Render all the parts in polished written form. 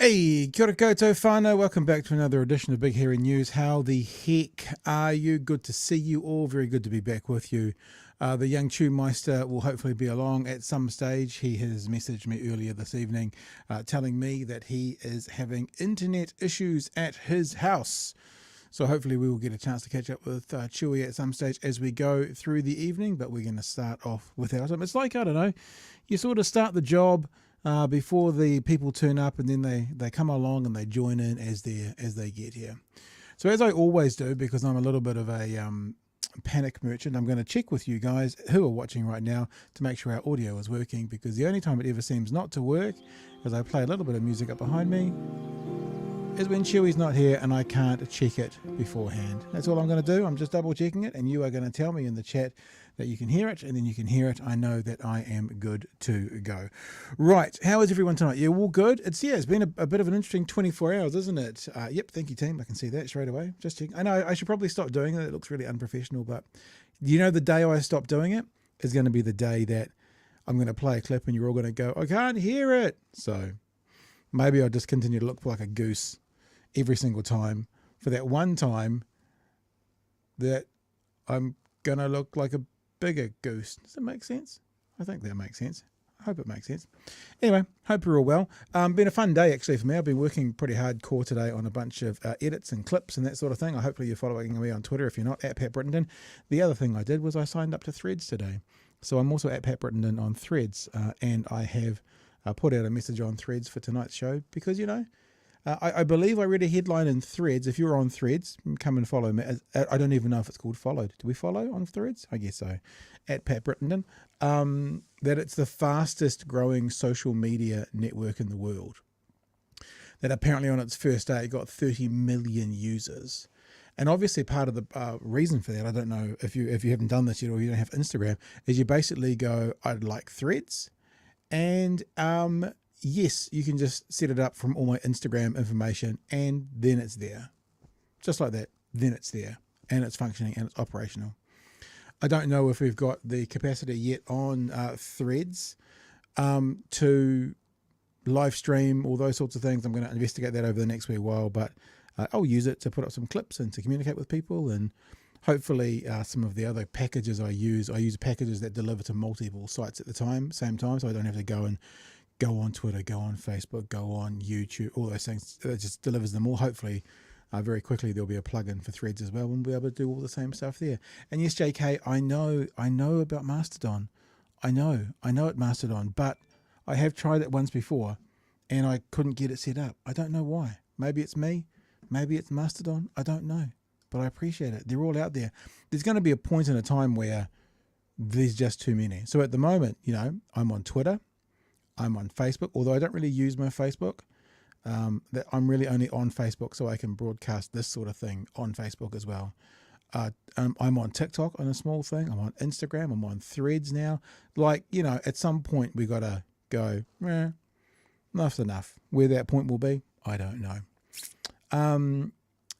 Hey, kia ora koutou whānau. Welcome back to another edition of Big Hairy News. How the heck are you? Good to see you all. Very good to be back with you. The young Chewie Meister will hopefully be along at some stage. He has messaged me earlier this evening telling me that he is having internet issues at his house. So hopefully we will get a chance to catch up with Chewie at some stage as we go through the evening, but we're going to start off without him. It's like, I don't know, you sort of start the job before the people turn up, and then they come along and they join in as they get here. So as I always do, because I'm a little bit of a panic merchant, I'm going to check with you guys who are watching right now to make sure our audio is working, because the only time it ever seems not to work, as I play a little bit of music up behind me, is when Chewie's not here and I can't check it beforehand. That's all I'm going to do. I'm just double checking it, and you are going to tell me in the chat that you can hear it, and then you can hear it. I know that I am good to go. Right, how is everyone tonight? Yeah, all good. It's been a bit of an interesting 24 hours, isn't it? Yep, thank you, team. I can see that straight away. Just checking. I know I should probably stop doing it. It looks really unprofessional, but you know, the day I stop doing it is going to be the day that I'm going to play a clip and you're all going to go, I can't hear it. So maybe I'll just continue to look like a goose every single time for that one time that I'm going to look like a bigger goose. Does that make sense? I think that makes sense. I hope it makes sense. Anyway, hope you're all well. Been a fun day actually for me. I've been working pretty hardcore today on a bunch of edits and clips and that sort of thing. Hopefully you're following me on Twitter if you're not, at Pat Brittenden. The other thing I did was I signed up to Threads today. So I'm also at Pat Brittenden on Threads, and I have put out a message on Threads for tonight's show because, you know, I believe I read a headline in Threads. If you're on Threads, come and follow me. I don't even know if it's called followed. Do we follow on Threads? I guess so. At Pat Brittenden. That it's the fastest growing social media network in the world. That apparently on its first day it got 30 million users. And obviously part of the reason for that, I don't know if you haven't done this yet or you don't have Instagram, is you basically go, I'd like Threads, and yes, you can just set it up from all my Instagram information, and then it's there. Just like that, then it's there, and it's functioning, and it's operational. I don't know if we've got the capacity yet on Threads to live stream all those sorts of things. I'm going to investigate that over the next wee while, but I'll use it to put up some clips and to communicate with people, and hopefully some of the other packages I use packages that deliver to multiple sites at the same time, so I don't have to go on Twitter, go on Facebook, go on YouTube, all those things. It just delivers them all. Hopefully, very quickly there'll be a plugin for Threads as well, and we'll be able to do all the same stuff there. And yes, JK, I know about Mastodon. I know at Mastodon, but I have tried it once before, and I couldn't get it set up. I don't know why. Maybe it's me. Maybe it's Mastodon. I don't know, but I appreciate it. They're all out there. There's going to be a point in a time where there's just too many. So at the moment, you know, I'm on Twitter. I'm on Facebook, although I don't really use my Facebook. That I'm really only on Facebook so I can broadcast this sort of thing on Facebook as well. I'm on TikTok on a small thing. I'm on Instagram. I'm on Threads now. Like, you know, at some point we got to go, enough's enough. Where that point will be, I don't know.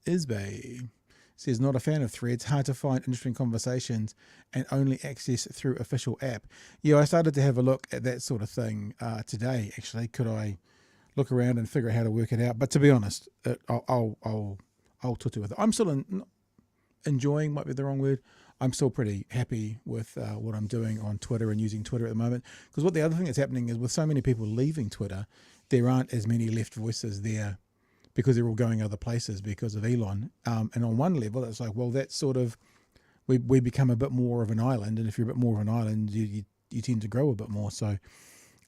Isbay says, not a fan of Threads, hard to find interesting conversations and only access through official app. Yeah, I started to have a look at that sort of thing today, actually. Could I look around and figure out how to work it out? But to be honest, I'll tutu with it. I'm still enjoying, might be the wrong word. I'm still pretty happy with what I'm doing on Twitter and using Twitter at the moment. Because what the other thing that's happening is with so many people leaving Twitter, there aren't as many left voices there, because they're all going other places because of Elon. And on one level, it's like, well, that's sort of, we become a bit more of an island. And if you're a bit more of an island, you tend to grow a bit more. So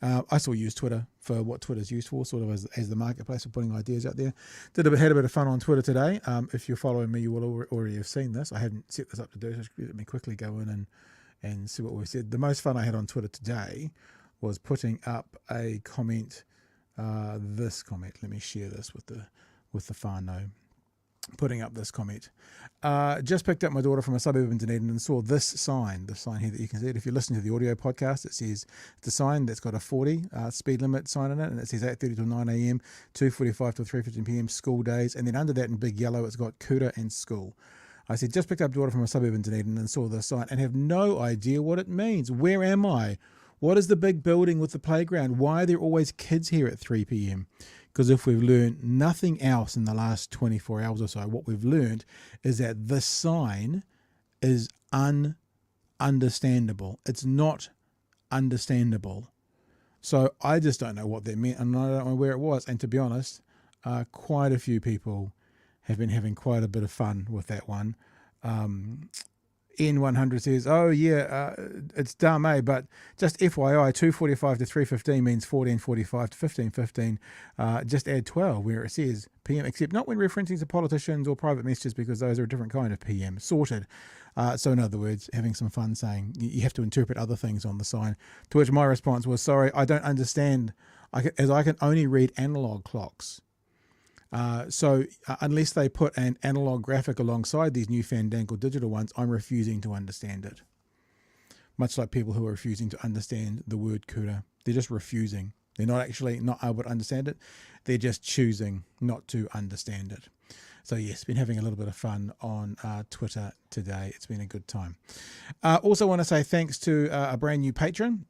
I still use Twitter for what Twitter's used for, sort of as the marketplace for putting ideas out there. Had a bit of fun on Twitter today. If you're following me, you will already have seen this. I haven't set this up to do, so let me quickly go in and see what we said. The most fun I had on Twitter today was putting up a comment. This comment, let me share this with the whānau. Putting up this comment. Just picked up my daughter from a suburb in Dunedin and saw this sign here that you can see it. If you listen to the audio podcast, it says it's a sign that's got a 40 speed limit sign in it, and it says 8:30 till 9 a.m, 2:45 till 3:15 p.m, school days, and then under that in big yellow it's got Kura and school. I said, just picked up daughter from a suburb in Dunedin and saw this sign and have no idea what it means. Where am I? What is the big building with the playground? Why are there always kids here at 3 p.m? Because if we've learned nothing else in the last 24 hours or so, what we've learned is that this sign is ununderstandable. It's not understandable. So I just don't know what that meant, and I don't know where it was. And to be honest, quite a few people have been having quite a bit of fun with that one. N100 says, oh yeah, it's dumb, but just FYI, 2:45 to 3:15 means 14:45 to 15:15. Just add 12 where it says PM, except not when referencing to politicians or private messages, because those are a different kind of PM. Sorted. So in other words, having some fun saying you have to interpret other things on the sign, to which my response was, sorry, I don't understand, as I can only read analog clocks. So unless they put an analog graphic alongside these new fandangled digital ones, I'm refusing to understand it. Much like people who are refusing to understand the word kura. They're just refusing. They're not actually not able to understand it. They're just choosing not to understand it. So yes, been having a little bit of fun on Twitter today. It's been a good time. Also want to say thanks to a brand new patron.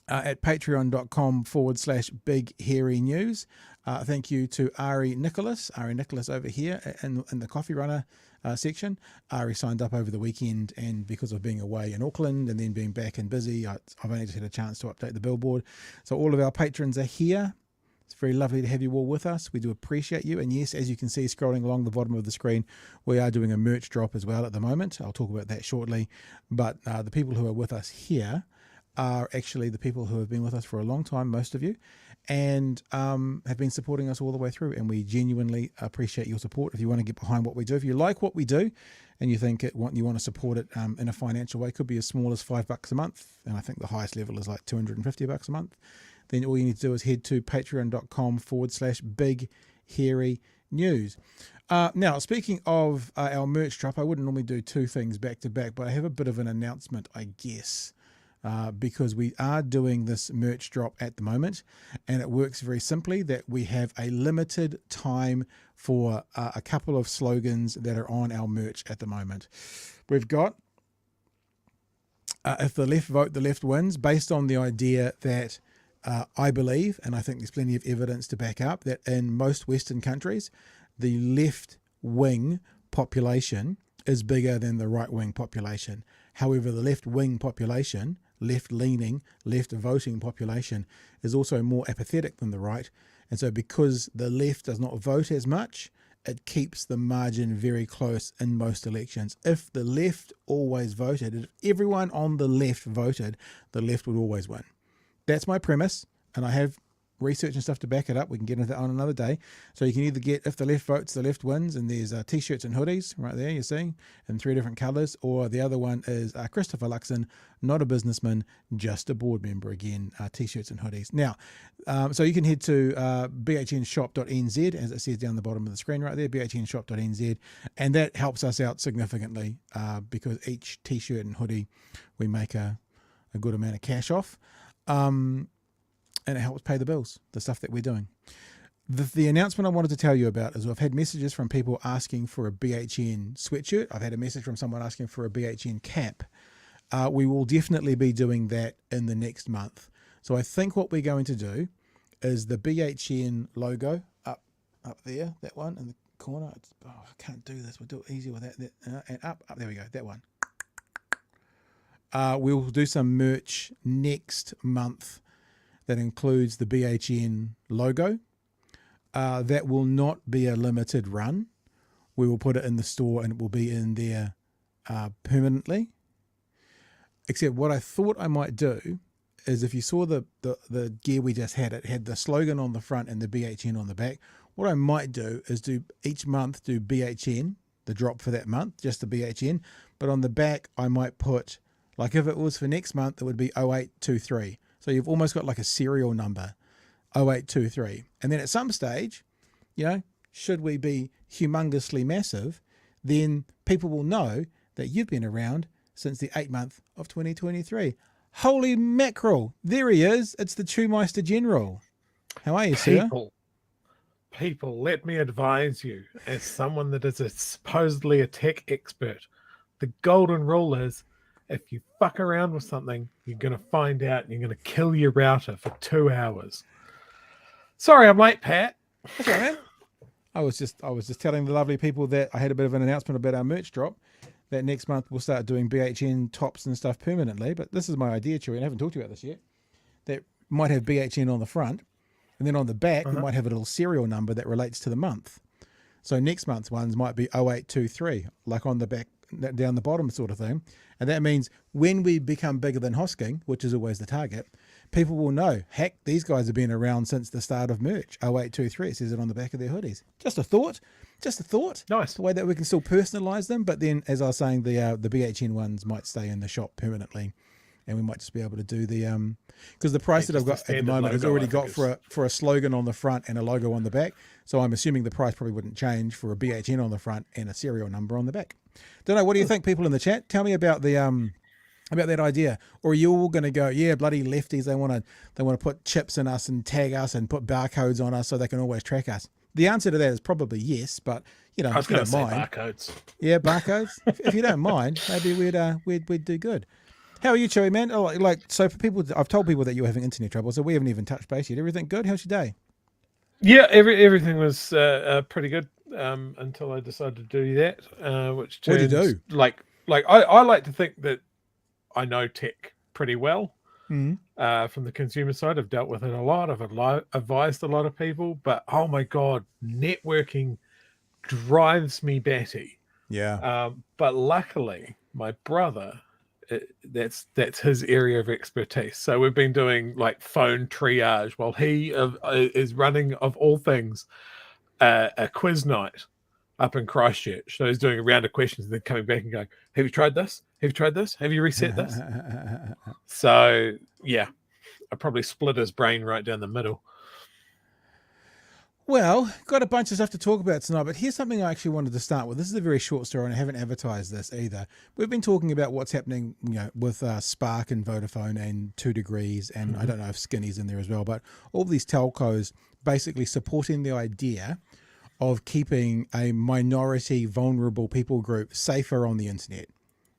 At patreon.com/big hairy news. Thank you to Ari Nicholas over here in the Coffee Runner section. Ari signed up over the weekend, and because of being away in Auckland and then being back and busy, I've only just had a chance to update the billboard. So all of our patrons are here. It's very lovely to have you all with us. We do appreciate you. And yes, as you can see scrolling along the bottom of the screen, we are doing a merch drop as well at the moment. I'll talk about that shortly. But the people who are with us here are actually the people who have been with us for a long time, most of you, and have been supporting us all the way through, and we genuinely appreciate your support. If you want to get behind what we do, if you like what we do and you think you want to support it in a financial way, could be as small as $5 a month, and I think the highest level is like $250 a month, then all you need to do is head to patreon.com/big hairy news. Now, speaking of our merch drop, I wouldn't normally do two things back to back, but I have a bit of an announcement, I guess. Because we are doing this merch drop at the moment, and it works very simply that we have a limited time for a couple of slogans that are on our merch at the moment. We've got if the left vote, the left wins, based on the idea that I believe, and I think there's plenty of evidence to back up, that in most Western countries, the left wing population is bigger than the right wing population. However, the left wing population, left-leaning, left-voting population, is also more apathetic than the right. And so because the left does not vote as much, it keeps the margin very close in most elections. If the left always voted, if everyone on the left voted, the left would always win. That's my premise, and I have research and stuff to back it up. We can get into that on another day. So you can either get if the left votes, the left wins, and there's t-shirts and hoodies right there, you see, in 3 different colors, or the other one is Christopher Luxon, not a businessman, just a board member, again, t-shirts and hoodies. Now, so you can head to bhnshop.nz, as it says down the bottom of the screen right there, bhnshop.nz, and that helps us out significantly because each t-shirt and hoodie we make a good amount of cash off. And it helps pay the bills, the stuff that we're doing. The announcement I wanted to tell you about is I've had messages from people asking for a BHN sweatshirt. I've had a message from someone asking for a BHN cap. We will definitely be doing that in the next month. So I think what we're going to do is the BHN logo up there, that one in the corner. I can't do this. We'll do it easy with that. And up, there we go, that one. We'll do some merch next month that includes the BHN logo. That will not be a limited run. We will put it in the store and it will be in there permanently. Except what I thought I might do is, if you saw the gear we just had, it had the slogan on the front and the BHN on the back. What I might do is do each month do BHN, the drop for that month, just the BHN. But on the back, I might put, like if it was for next month, it would be 0823. So you've almost got like a serial number, 0823. And then at some stage, should we be humongously massive, then people will know that you've been around since the 8th month of 2023. Holy mackerel. There he is. It's the Chewmeister General. How are you, sir? People, let me advise you, as someone that is supposedly a tech expert, the golden rule is, if you fuck around with something, you're going to find out and you're going to kill your router for 2 hours. Sorry I'm late, Pat. That's right, man. I was just telling the lovely people that I had a bit of an announcement about our merch drop. That next month we'll start doing BHN tops and stuff permanently. But this is my idea, Chewie, and I haven't talked to you about this yet. That might have BHN on the front, and then on the back we might have a little serial number that relates to the month. So next month's ones might be 0823, like on the back, down the bottom sort of thing. And that means when we become bigger than Hosking, which is always the target, people will know, heck, these guys have been around since the start of merch. 0823, it says it on the back of their hoodies. Just a thought. Nice. The way that we can still personalize them. But then, as I was saying, the BHN ones might stay in the shop permanently. And we might just be able to do the, because the price that I've got at the moment has already got for a slogan on the front and a logo on the back. So I'm assuming the price probably wouldn't change for a BHN on the front and a serial number on the back. Don't know. What do you think, people in the chat? Tell me about the about that idea. Or are you all going to go, yeah, bloody lefties? They want to put chips in us and tag us and put barcodes on us so they can always track us. The answer to that is probably yes, but you know, if you don't mind, barcodes. Yeah, barcodes. if you don't mind, maybe we'd do good. How are you, Chewie, man? Oh, so for people, I've told people that you're having internet trouble, so we haven't even touched base yet. Everything good? How's your day? Yeah, everything was pretty good until I decided to do that. Which what did you do? Like I like to think that I know tech pretty well. Mm-hmm. From the consumer side, I've dealt with it a lot. I've advised a lot of people, but oh my god, networking drives me batty. Yeah. But luckily, my brother, that's his area of expertise. So we've been doing like phone triage while he is running, of all things, a quiz night up in Christchurch. So he's doing a round of questions and then coming back and going, have you tried this? Have you tried this? Have you reset this? So yeah, I probably split his brain right down the middle. Well, got a bunch of stuff to talk about tonight, but here's something I actually wanted to start with. This is a very short story, and I haven't advertised this either. We've been talking about what's happening, with Spark and Vodafone and 2 Degrees, and I don't know if Skinny's in there as well, but all these telcos basically supporting the idea of keeping a minority, vulnerable people group safer on the internet,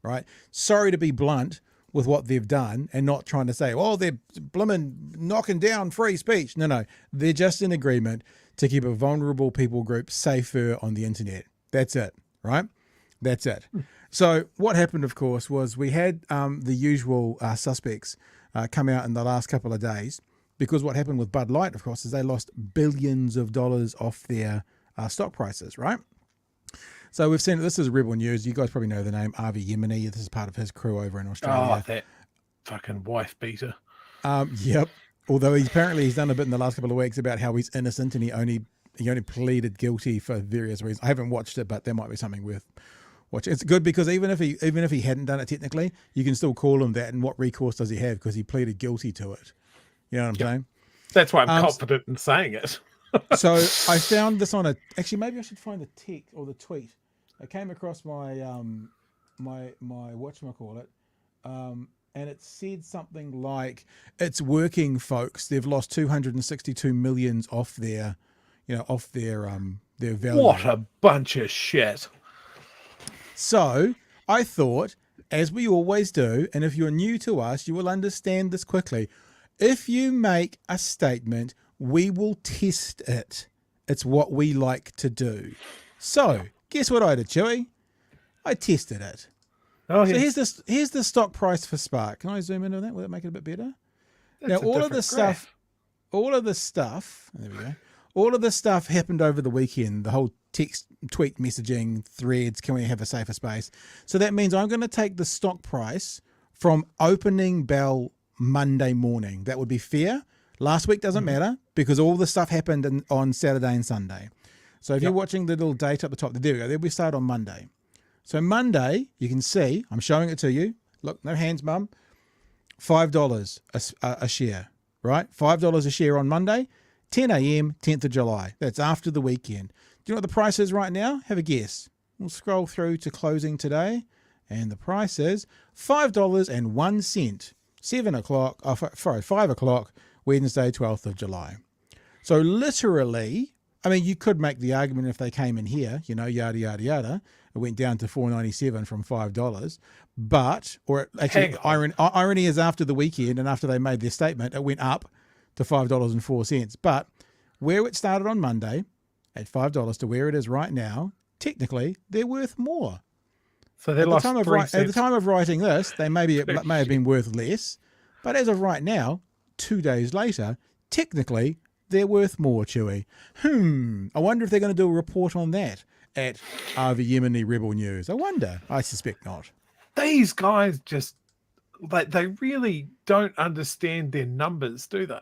right? Sorry to be blunt with what they've done and not trying to say, oh, they're blooming knocking down free speech. No, they're just in agreement to keep a vulnerable people group safer on the internet. That's it, right? That's it. So what happened, of course, was we had the usual suspects come out in the last couple of days, because what happened with Bud Light, of course, is they lost billions of dollars off their stock prices, right? So we've seen, this is Rebel News. You guys probably know the name Avi Yemeni. This is part of his crew over in Australia. Oh, that fucking wife beater. Yep. Although he's done a bit in the last couple of weeks about how he's innocent and he only pleaded guilty for various reasons. I haven't watched it, but there might be something worth watching. It's good because even if he hadn't done it technically, you can still call him that. And what recourse does he have? Because he pleaded guilty to it. You know what I'm saying? That's why I'm confident in saying it. So I found this on actually, maybe I should find the text or the tweet. I came across my my whatchamacallit, and it said something like, it's working, folks. They've lost 262 million off their value. What a bunch of shit. So I thought, as we always do, and if you're new to us, you will understand this quickly. If you make a statement, we will test it. It's what we like to do. So guess what I did, Chewie? I tested it. Oh, so yes. here's the stock price for Spark. Can I zoom in on that? Will that make it a bit better? That's now all of the stuff, there we go. All of the stuff happened over the weekend. The whole text, tweet messaging, threads, can we have a safer space? So that means I'm going to take the stock price from opening bell Monday morning. That would be fair. Last week doesn't matter because all the stuff happened on Saturday and Sunday. So if you're watching the little date up the top, there we go. There we start on Monday. So Monday, you can see, I'm showing it to you. Look, no hands, mum. $5 a share, right? $5 a share on Monday, 10 a.m., 10th of July. That's after the weekend. Do you know what the price is right now? Have a guess. We'll scroll through to closing today, and the price is $5.01. 5 o'clock, Wednesday, 12th of July. So literally, I mean, you could make the argument if they came in here, yada, yada, yada, it went down to $4.97 from $5. But, or actually, irony is after the weekend and after they made their statement, it went up to $5.04. But where it started on Monday at $5 to where it is right now, technically they're worth more. So they At lost the 3 at the cents. time of writing this, it may have been worth less, but as of right now, 2 days later, technically they're worth more, Chewie. I wonder if they're going to do a report on that at the Yemeni Rebel News. I wonder. I suspect not. These guys just, like, they really don't understand their numbers, do they?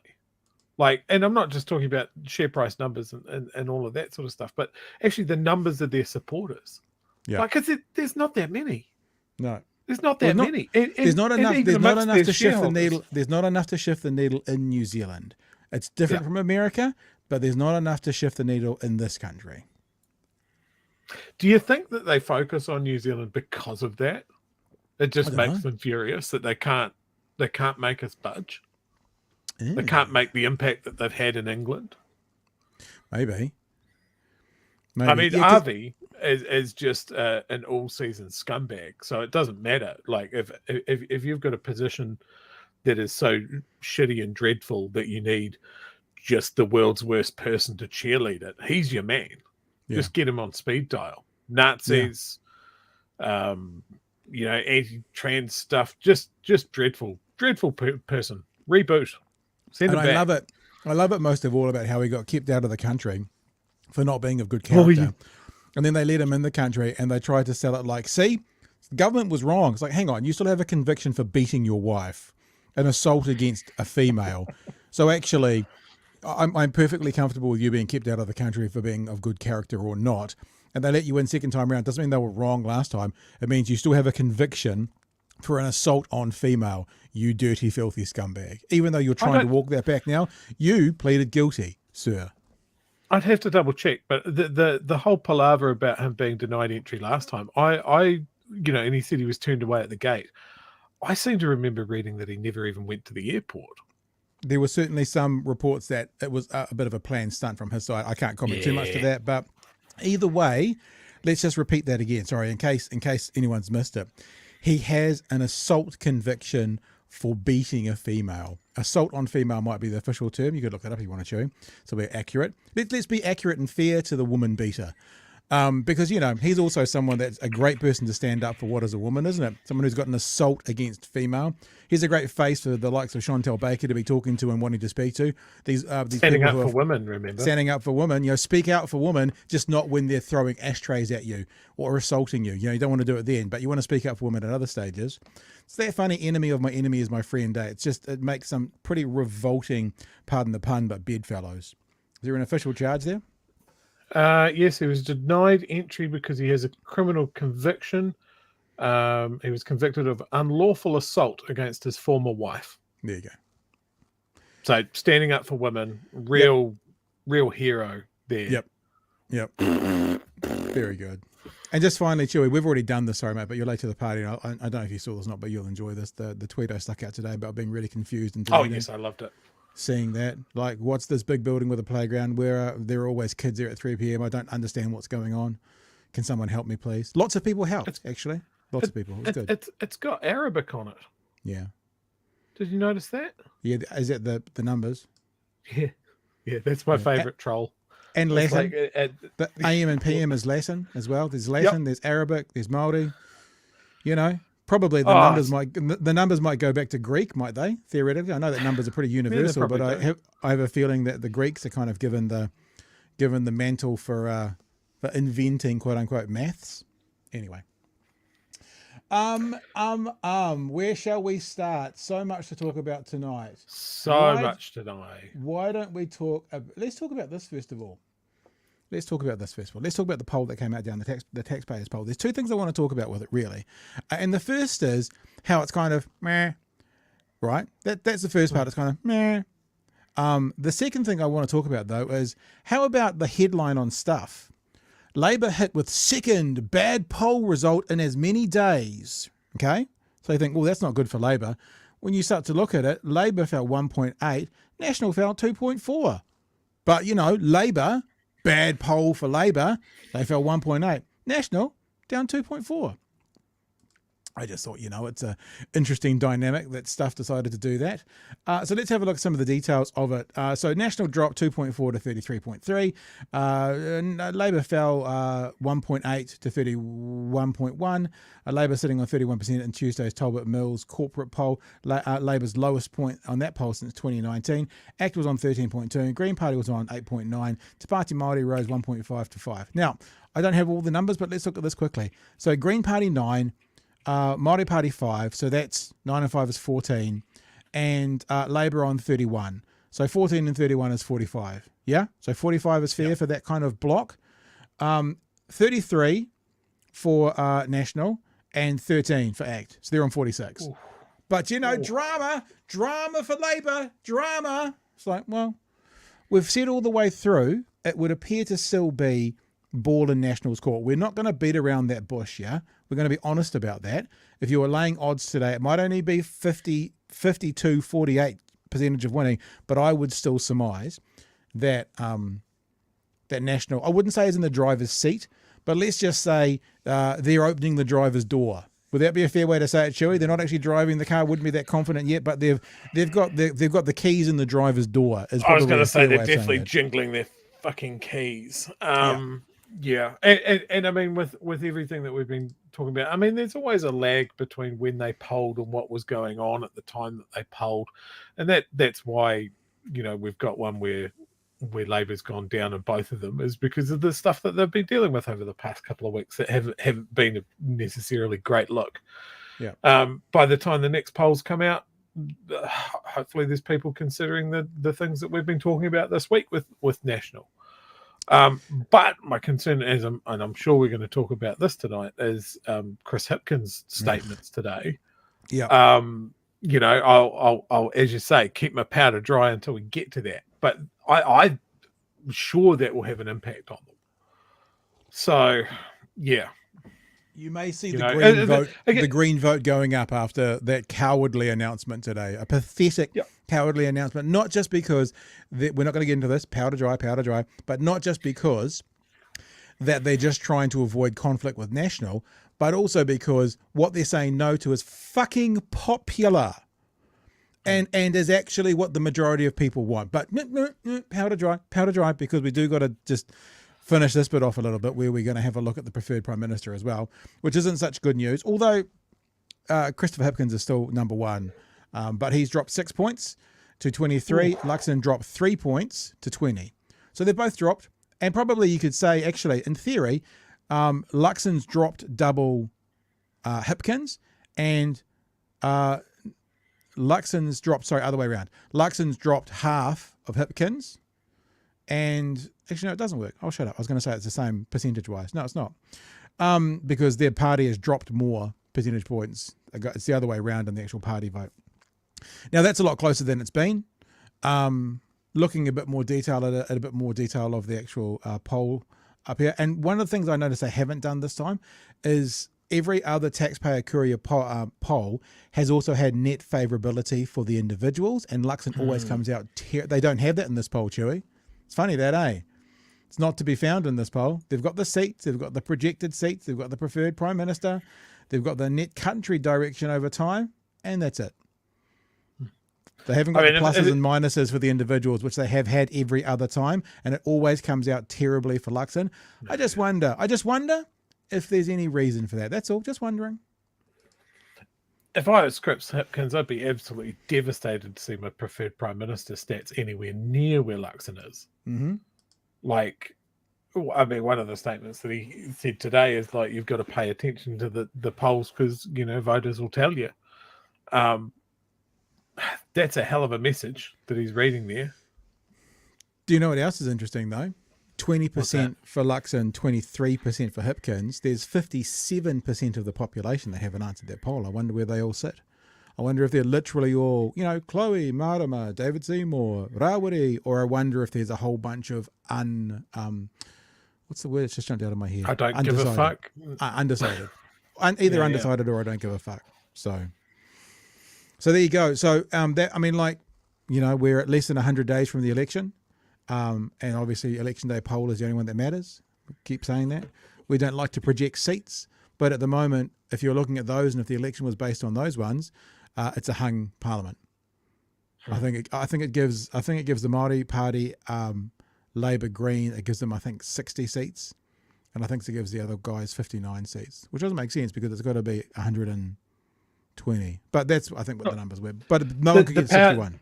Like, and I'm not just talking about share price numbers and all of that sort of stuff, but actually the numbers of their supporters. Yeah. Like, there's not that many. No. There's not that many. There's not enough. even There's not amongst enough their to shift the shareholders. needle. There's not enough to shift the needle in New Zealand. It's different from America, but there's not enough to shift the needle in this country. Do you think that they focus on New Zealand because of that? It just I don't makes know. them furious that they can't make us budge. Yeah. They can't make the impact that they've had in England. Maybe. I mean, Yeah, 'cause- Avi is just an all-season scumbag, so it doesn't matter. Like, if you've got a position that is so shitty and dreadful that you need just the world's worst person to cheerlead it, he's your man. Yeah. Just get him on speed dial. Nazis, anti-trans stuff, just dreadful person. Reboot. Send him And back. I love it most of all about how he got kept out of the country for not being of good character. And then they let him in the country and they tried to sell it like, see, the government was wrong. It's like, hang on, you still have a conviction for beating your wife, an assault against a female. So actually, I'm perfectly comfortable with you being kept out of the country for being of good character or not. And they let you in second time around. Doesn't mean they were wrong last time. It means you still have a conviction for an assault on female, you dirty, filthy scumbag. Even though you're trying to walk that back now, you pleaded guilty, sir. I'd have to double check, but the whole palaver about him being denied entry last time, and he said he was turned away at the gate. I seem to remember reading that he never even went to the airport. There were certainly some reports that it was a bit of a planned stunt from his side. I can't comment too much to that, but either way, let's just repeat that again. Sorry, in case anyone's missed it. He has an assault conviction for beating a female. Assault on female might be the official term. You could look that up if you want to, Chewie. So we're accurate. Let's be accurate and fair to the woman beater. Because, he's also someone that's a great person to stand up for what is a woman, isn't it? Someone who's got an assault against female. He's a great face for the likes of Chantel Baker to be talking to and wanting to speak to. These Standing people up for women, remember? Standing up for women. Speak out for women, just not when they're throwing ashtrays at you or assaulting you. You don't want to do it then, but you want to speak up for women at other stages. It's that funny enemy of my enemy is my friend day. It makes some pretty revolting, pardon the pun, but bedfellows. Is there an official charge there? Yes, he was denied entry because he has a criminal conviction. He was convicted of unlawful assault against his former wife. There you go. So standing up for women, real hero there. Yep. Very good. And just finally, Chewie, we've already done this, sorry, mate, but you're late to the party. I don't know if you saw this or not, but you'll enjoy this. The tweet I stuck out today about being really confused and Oh, yes, I loved it. Seeing that, like, what's this big building with a playground where there are always kids there at 3 p.m. I don't understand what's going on. Can someone help me, please? Lots of people helped, actually. Lots of people. It's good. It's got Arabic on it. Yeah. Did you notice that? Yeah. Is it the numbers? Yeah. Yeah, that's my favorite troll. And Latin. The AM and PM is Latin as well. There's Latin, There's Arabic, there's Māori. Probably the numbers might go back to Greek, might they? Theoretically, I know that numbers are pretty universal, but I have a feeling that the Greeks are kind of given the mantle for inventing quote unquote maths. Anyway, where shall we start? So much to talk about tonight. Much tonight. Why don't we talk? Let's talk about this first of all. Let's talk about the poll that came out down the taxpayers poll. There's two things I want to talk about with it, really. And the first is how it's kind of meh, right? That's the first part. It's kind of meh. The second thing I want to talk about, though, is how about the headline on Stuff? Labor hit with second bad poll result in as many days. Okay? So you think, well, that's not good for Labor. When you start to look at it, Labor fell 1.8, National fell 2.4. But, Labor... Bad poll for Labor. They fell 1.8. National down 2.4. I just thought, it's a interesting dynamic that Stuff decided to do that. So let's have a look at some of the details of it. So National dropped 2.4 to 33.3. Labor fell 1.8 to 31.1. Labor sitting on 31% in Tuesday's Talbot Mills corporate poll. Labor's lowest point on that poll since 2019. ACT was on 13.2. Green Party was on 8.9. Te Pāti Māori rose 1.5 to 5. Now, I don't have all the numbers, but let's look at this quickly. So Green Party 9. Māori Party 5, so that's 9 and 5 is 14, and Labour on 31. So 14 and 31 is 45. Yeah? So 45 is fair for that kind of block. 33 for National and 13 for ACT. So they're on 46. Ooh. But, drama for Labour, drama. It's like, well, we've said all the way through, it would appear to still be ball in National's court. We're not going to beat around that bush, yeah? We're going to be honest about that. If you were laying odds today, it might only be 52, 48% of winning, but I would still surmise that that National, I wouldn't say is in the driver's seat, but let's just say they're opening the driver's door. Would that be a fair way to say it, Chewie? They're not actually driving the car, wouldn't be that confident yet, but they've got the keys in the driver's door. I was going to say they're definitely jingling their fucking keys. Yeah, and I mean, with everything that we've been talking about, I mean, there's always a lag between when they polled and what was going on at the time that they polled, and that's why we've got one where Labour's gone down in both of them, is because of the stuff that they've been dealing with over the past couple of weeks that haven't been a necessarily great look. Yeah. By the time the next polls come out, hopefully there's people considering the things that we've been talking about this week with National. But my concern is, and I'm sure we're going to talk about this tonight, is Chris Hipkins' statements today. Yeah. I'll, as you say, keep my powder dry until we get to that. But I'm sure that will have an impact on them. So, yeah. You may see the green vote going up after that cowardly announcement today. A pathetic, cowardly announcement. Not just because we're not going to get into this, powder dry, but not just because that they're just trying to avoid conflict with National, but also because what they're saying no to is fucking popular, and is actually what the majority of people want. But powder dry, because we do got to just finish this bit off a little bit, where we're going to have a look at the preferred Prime Minister as well, which isn't such good news, although Christopher Hipkins is still number one, but he's dropped 6 points to 23. Ooh. Luxon dropped 3 points to 20. So they've both dropped, and probably you could say, actually, in theory, Luxon's dropped double Hipkins, and Luxon's dropped, other way around. Luxon's dropped half of Hipkins, and actually, no, it doesn't work. I'll shut up. I was going to say it's the same percentage-wise. No, it's not. Because their party has dropped more percentage points. It's the other way around in the actual party vote. Now, that's a lot closer than it's been. Looking a bit more detail at a bit more detail of the actual poll up here. And one of the things I noticed they haven't done this time is every other taxpayer courier poll has also had net favourability for the individuals, and Luxon always comes out. They don't have that in this poll, Chewie. It's funny that, eh? It's not to be found in this poll. They've got the seats, they've got the projected seats, they've got the preferred Prime Minister, they've got the net country direction over time, and that's it. They haven't got the pluses and minuses for the individuals, which they have had every other time, and it always comes out terribly for Luxon. I just wonder if there's any reason for that. That's all, just wondering. If I was Chris Hipkins, I'd be absolutely devastated to see my preferred Prime Minister stats anywhere near where Luxon is. Mm-hmm. Like, I mean, one of the statements that he said today is like, you've got to pay attention to the polls because, voters will tell you. That's a hell of a message that he's reading there. Do you know what else is interesting, though? 20% for Luxon, 23% for Hipkins. There's 57% of the population that haven't answered that poll. I wonder where they all sit. I wonder if they're literally all, Chloe, Marama, David Seymour, Rawiri, or I wonder if there's a whole bunch of what's the word? It's just jumped out of my head. I don't give a fuck. Undecided. Either undecided or I don't give a fuck. So there you go. So we're at less than 100 days from the election. And obviously election day poll is the only one that matters. We keep saying that. We don't like to project seats, but at the moment, if you're looking at those, and if the election was based on those ones, it's a hung parliament. I think it gives the Māori Party, Labour, Green, it gives them, I think, 60 seats, and I think it gives the other guys 59 seats, which doesn't make sense because it's got to be 120. But that's, I think, what the numbers were. But no one could get 61.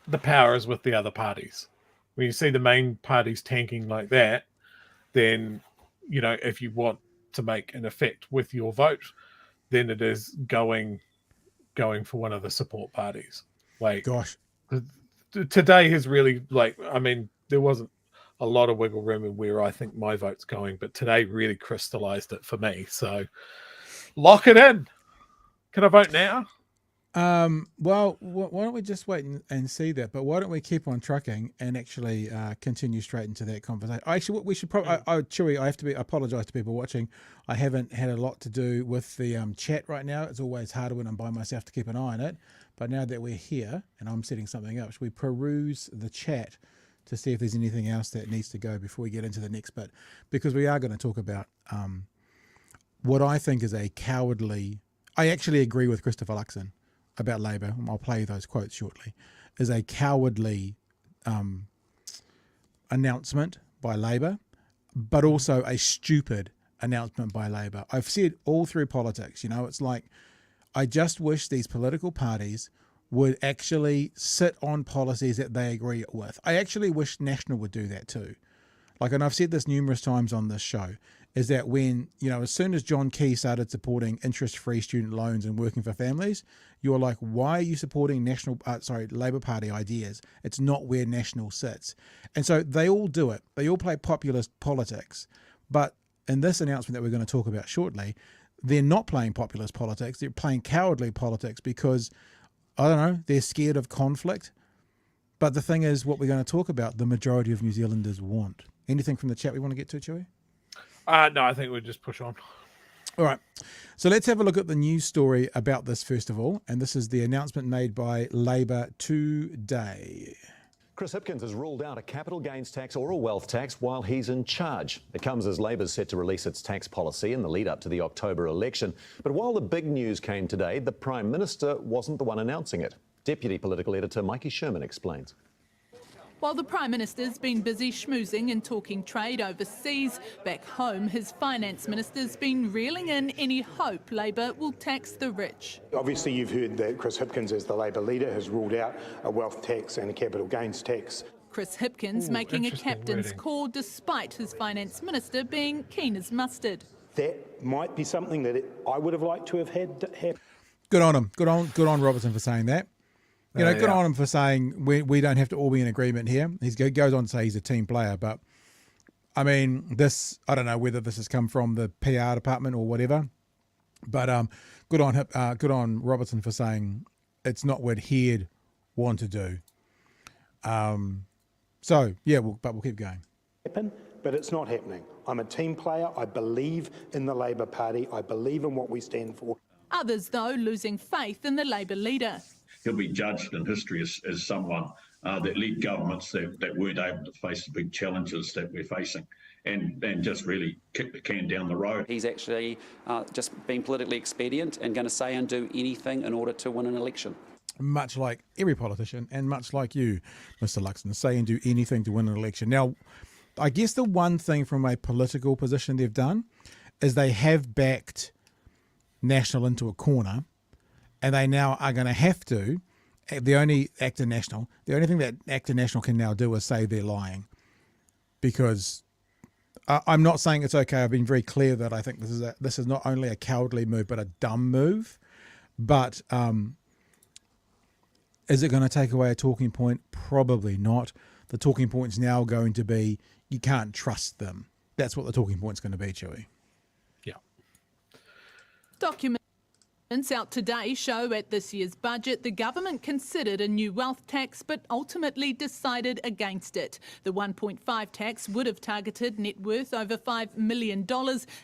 The power is with the other parties. When you see the main parties tanking like that, then, you know, if you want to make an effect with your vote, then it is going for one of the support parties. Like, gosh, today has really, like, I mean, there wasn't a lot of wiggle room in where I think my vote's going, but today really crystallized it for me. So lock it in. Can I vote now? Well, why don't we just wait and see that? But why don't we keep on trucking and actually continue straight into that conversation? Actually, what we should probably, Chewie, I apologize to people watching. I haven't had a lot to do with the chat right now. It's always harder when I'm by myself to keep an eye on it. But now that we're here and I'm setting something up, should we peruse the chat to see if there's anything else that needs to go before we get into the next bit? Because we are going to talk about what I think is a cowardly, I actually agree with Christopher Luxon about Labour, and I'll play those quotes shortly, is a cowardly announcement by Labour, but also a stupid announcement by Labour. I've said all through politics, you know, it's like, I just wish these political parties would actually sit on policies that they agree with. I actually wish National would do that too. Like, and I've said this numerous times on this show, is that when, you know, as soon as John Key started supporting interest-free student loans and working for families, you're like, why are you supporting Labour Party ideas? It's not where National sits. And so they all do it. They all play populist politics. But in this announcement that we're going to talk about shortly, they're not playing populist politics. They're playing cowardly politics because, I don't know, they're scared of conflict. But the thing is, what we're going to talk about, the majority of New Zealanders want. Anything from the chat we want to get to, Chewie? No, I think we'll just push on. All right. So let's have a look at the news story about this first of all. And this is the announcement made by Labour today. Chris Hipkins has ruled out a capital gains tax or a wealth tax while he's in charge. It comes as Labour's set to release its tax policy in the lead up to the October election. But while the big news came today, the Prime Minister wasn't the one announcing it. Deputy Political Editor Mikey Sherman explains. While the Prime Minister's been busy schmoozing and talking trade overseas, back home his Finance Minister's been reeling in any hope Labour will tax the rich. Obviously you've heard that Chris Hipkins, as the Labour leader, has ruled out a wealth tax and a capital gains tax. Chris Hipkins making a captain's call despite his Finance Minister being keen as mustard. That might be something that I would have liked to have had happen. Good on him. Good on Robertson for saying that. You know, good on him for saying we don't have to all be in agreement here. He goes on to say he's a team player, but I mean, this, I don't know whether this has come from the PR department or whatever, but good on Robertson for saying it's not what he'd want to do. So yeah, but we'll keep going. But it's not happening. I'm a team player. I believe in the Labour Party. I believe in what we stand for. Others, though, losing faith in the Labour leader. He'll be judged in history as someone that led governments that weren't able to face the big challenges that we're facing and just really kick the can down the road. He's actually just being politically expedient and going to say and do anything in order to win an election. Much like every politician and much like you, Mr. Luxon, say and do anything to win an election. Now, I guess the one thing from a political position they've done is they have backed National into a corner, and they now are going to have to. The only thing that Actor National can now do is say they're lying, because I'm not saying it's okay. I've been very clear that I think this is not only a cowardly move but a dumb move. But is it going to take away a talking point? Probably not. The talking point's now going to be you can't trust them. That's what the talking point's going to be, Chewie. Yeah. Documents out today show at this year's budget the government considered a new wealth tax but ultimately decided against it. The 1.5 tax would have targeted net worth over $5 million,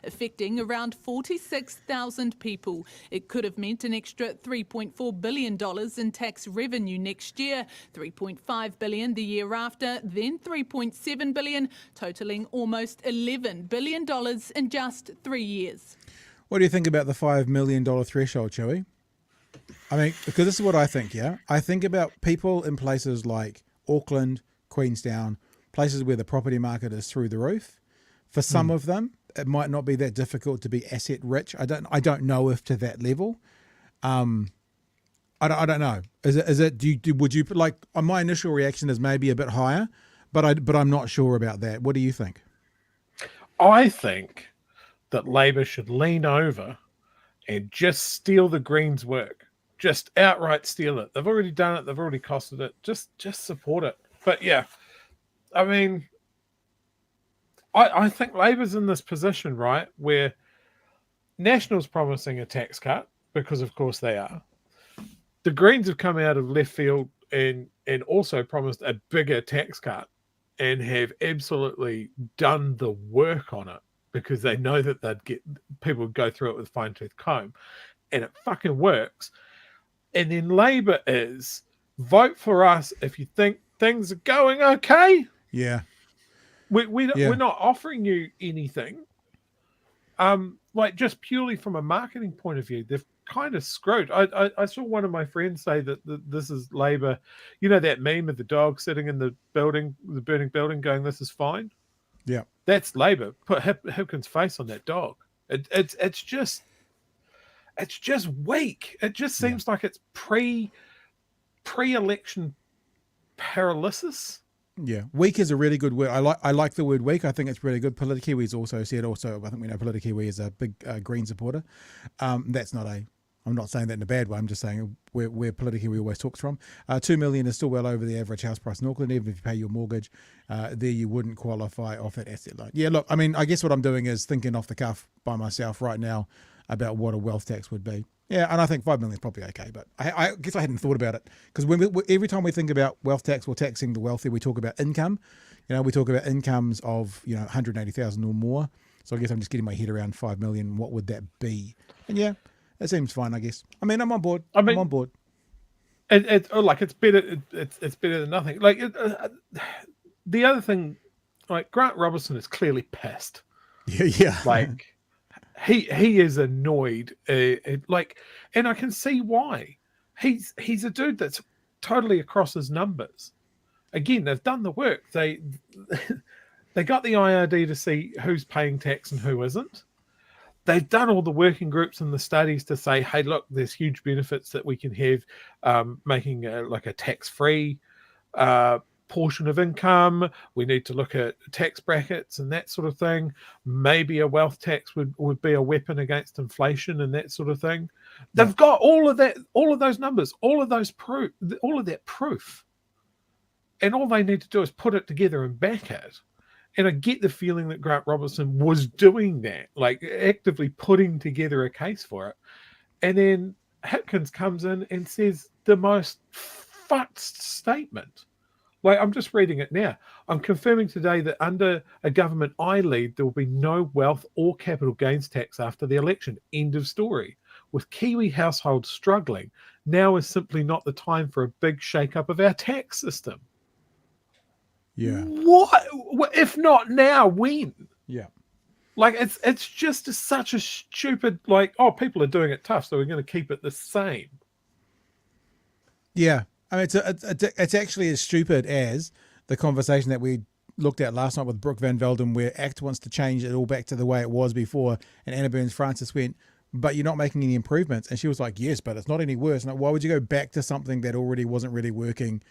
affecting around 46,000 people. It could have meant an extra $3.4 billion in tax revenue next year, $3.5 billion the year after, then $3.7 billion, totalling almost $11 billion in just 3 years. What do you think about the $5 million threshold, Chewie? I mean, because this is what I think, yeah? I think about people in places like Auckland, Queenstown, places where the property market is through the roof. For some of them, it might not be that difficult to be asset rich. I don't know if to that level. I don't know. Would you like, my initial reaction is maybe a bit higher, but I'm not sure about that. What do you think? I think that Labor should lean over and just steal the Greens' work. Just outright steal it. They've already done it. They've already costed it. Just support it. But yeah, I mean, I think Labor's in this position, right, where National's promising a tax cut, because of course they are. The Greens have come out of left field and also promised a bigger tax cut and have absolutely done the work on it, because they know that people would go through it with a fine-tooth comb, and it fucking works. And then Labor is vote for us if you think things are going okay. Yeah. We're not offering you anything. Like, just purely from a marketing point of view, they've kind of screwed. I saw one of my friends say that this is Labor. You know that meme of the dog sitting in the burning building going, "This is fine." Yeah. That's Labor. Put Hipkins' face on that dog. It's just weak. It just seems like it's pre-election paralysis. Yeah, weak is a really good word. I like the word weak. I think it's really good. Politikiwi's also said. Also, I think we know Politikiwi is a big Green supporter. That's not a. I'm not saying that in a bad way. I'm just saying where Politikiwi always talks from. $2 million is still well over the average house price in Auckland. Even if you pay your mortgage, there you wouldn't qualify off that asset loan. Yeah, look, I mean, I guess what I'm doing is thinking off the cuff by myself right now about what a wealth tax would be. Yeah, and I think $5 million is probably okay, but I guess I hadn't thought about it, because every time we think about wealth tax or taxing the wealthy, we talk about income. We talk about incomes of 180,000 or more. So I guess I'm just getting my head around $5 million. What would that be? And yeah, it seems fine, I guess. I mean, I'm on board. I'm on board. It's better. It's better than nothing. Like the other thing, like Grant Robertson is clearly pissed. Yeah. Like. He is annoyed, and I can see why. He's a dude that's totally across his numbers. Again, they've done the work. They got the IRD to see who's paying tax and who isn't. They've done all the working groups and the studies to say, hey, look, there's huge benefits that we can have, making a tax-free portion of income. We need to look at tax brackets and that sort of thing. Maybe a wealth tax would be a weapon against inflation and that sort of thing. They've got all of that, all of those numbers, all of that proof. And all they need to do is put it together and back it. And I get the feeling that Grant Robertson was doing that, like actively putting together a case for it. And then Hipkins comes in and says the most fucked statement. Like, I'm just reading it now. I'm confirming today that under a government I lead, there will be no wealth or capital gains tax after the election. End of story. With Kiwi households struggling, now is simply not the time for a big shake-up of our tax system. Yeah. What? If not now, when? Yeah. Like, it's just such a stupid, people are doing it tough, so we're going to keep it the same. Yeah. I mean, it's actually as stupid as the conversation that we looked at last night with Brooke Van Velden, where ACT wants to change it all back to the way it was before, and Anna Burns-Francis went, but you're not making any improvements. And she was like, yes, but it's not any worse. And why would you go back to something that already wasn't really working,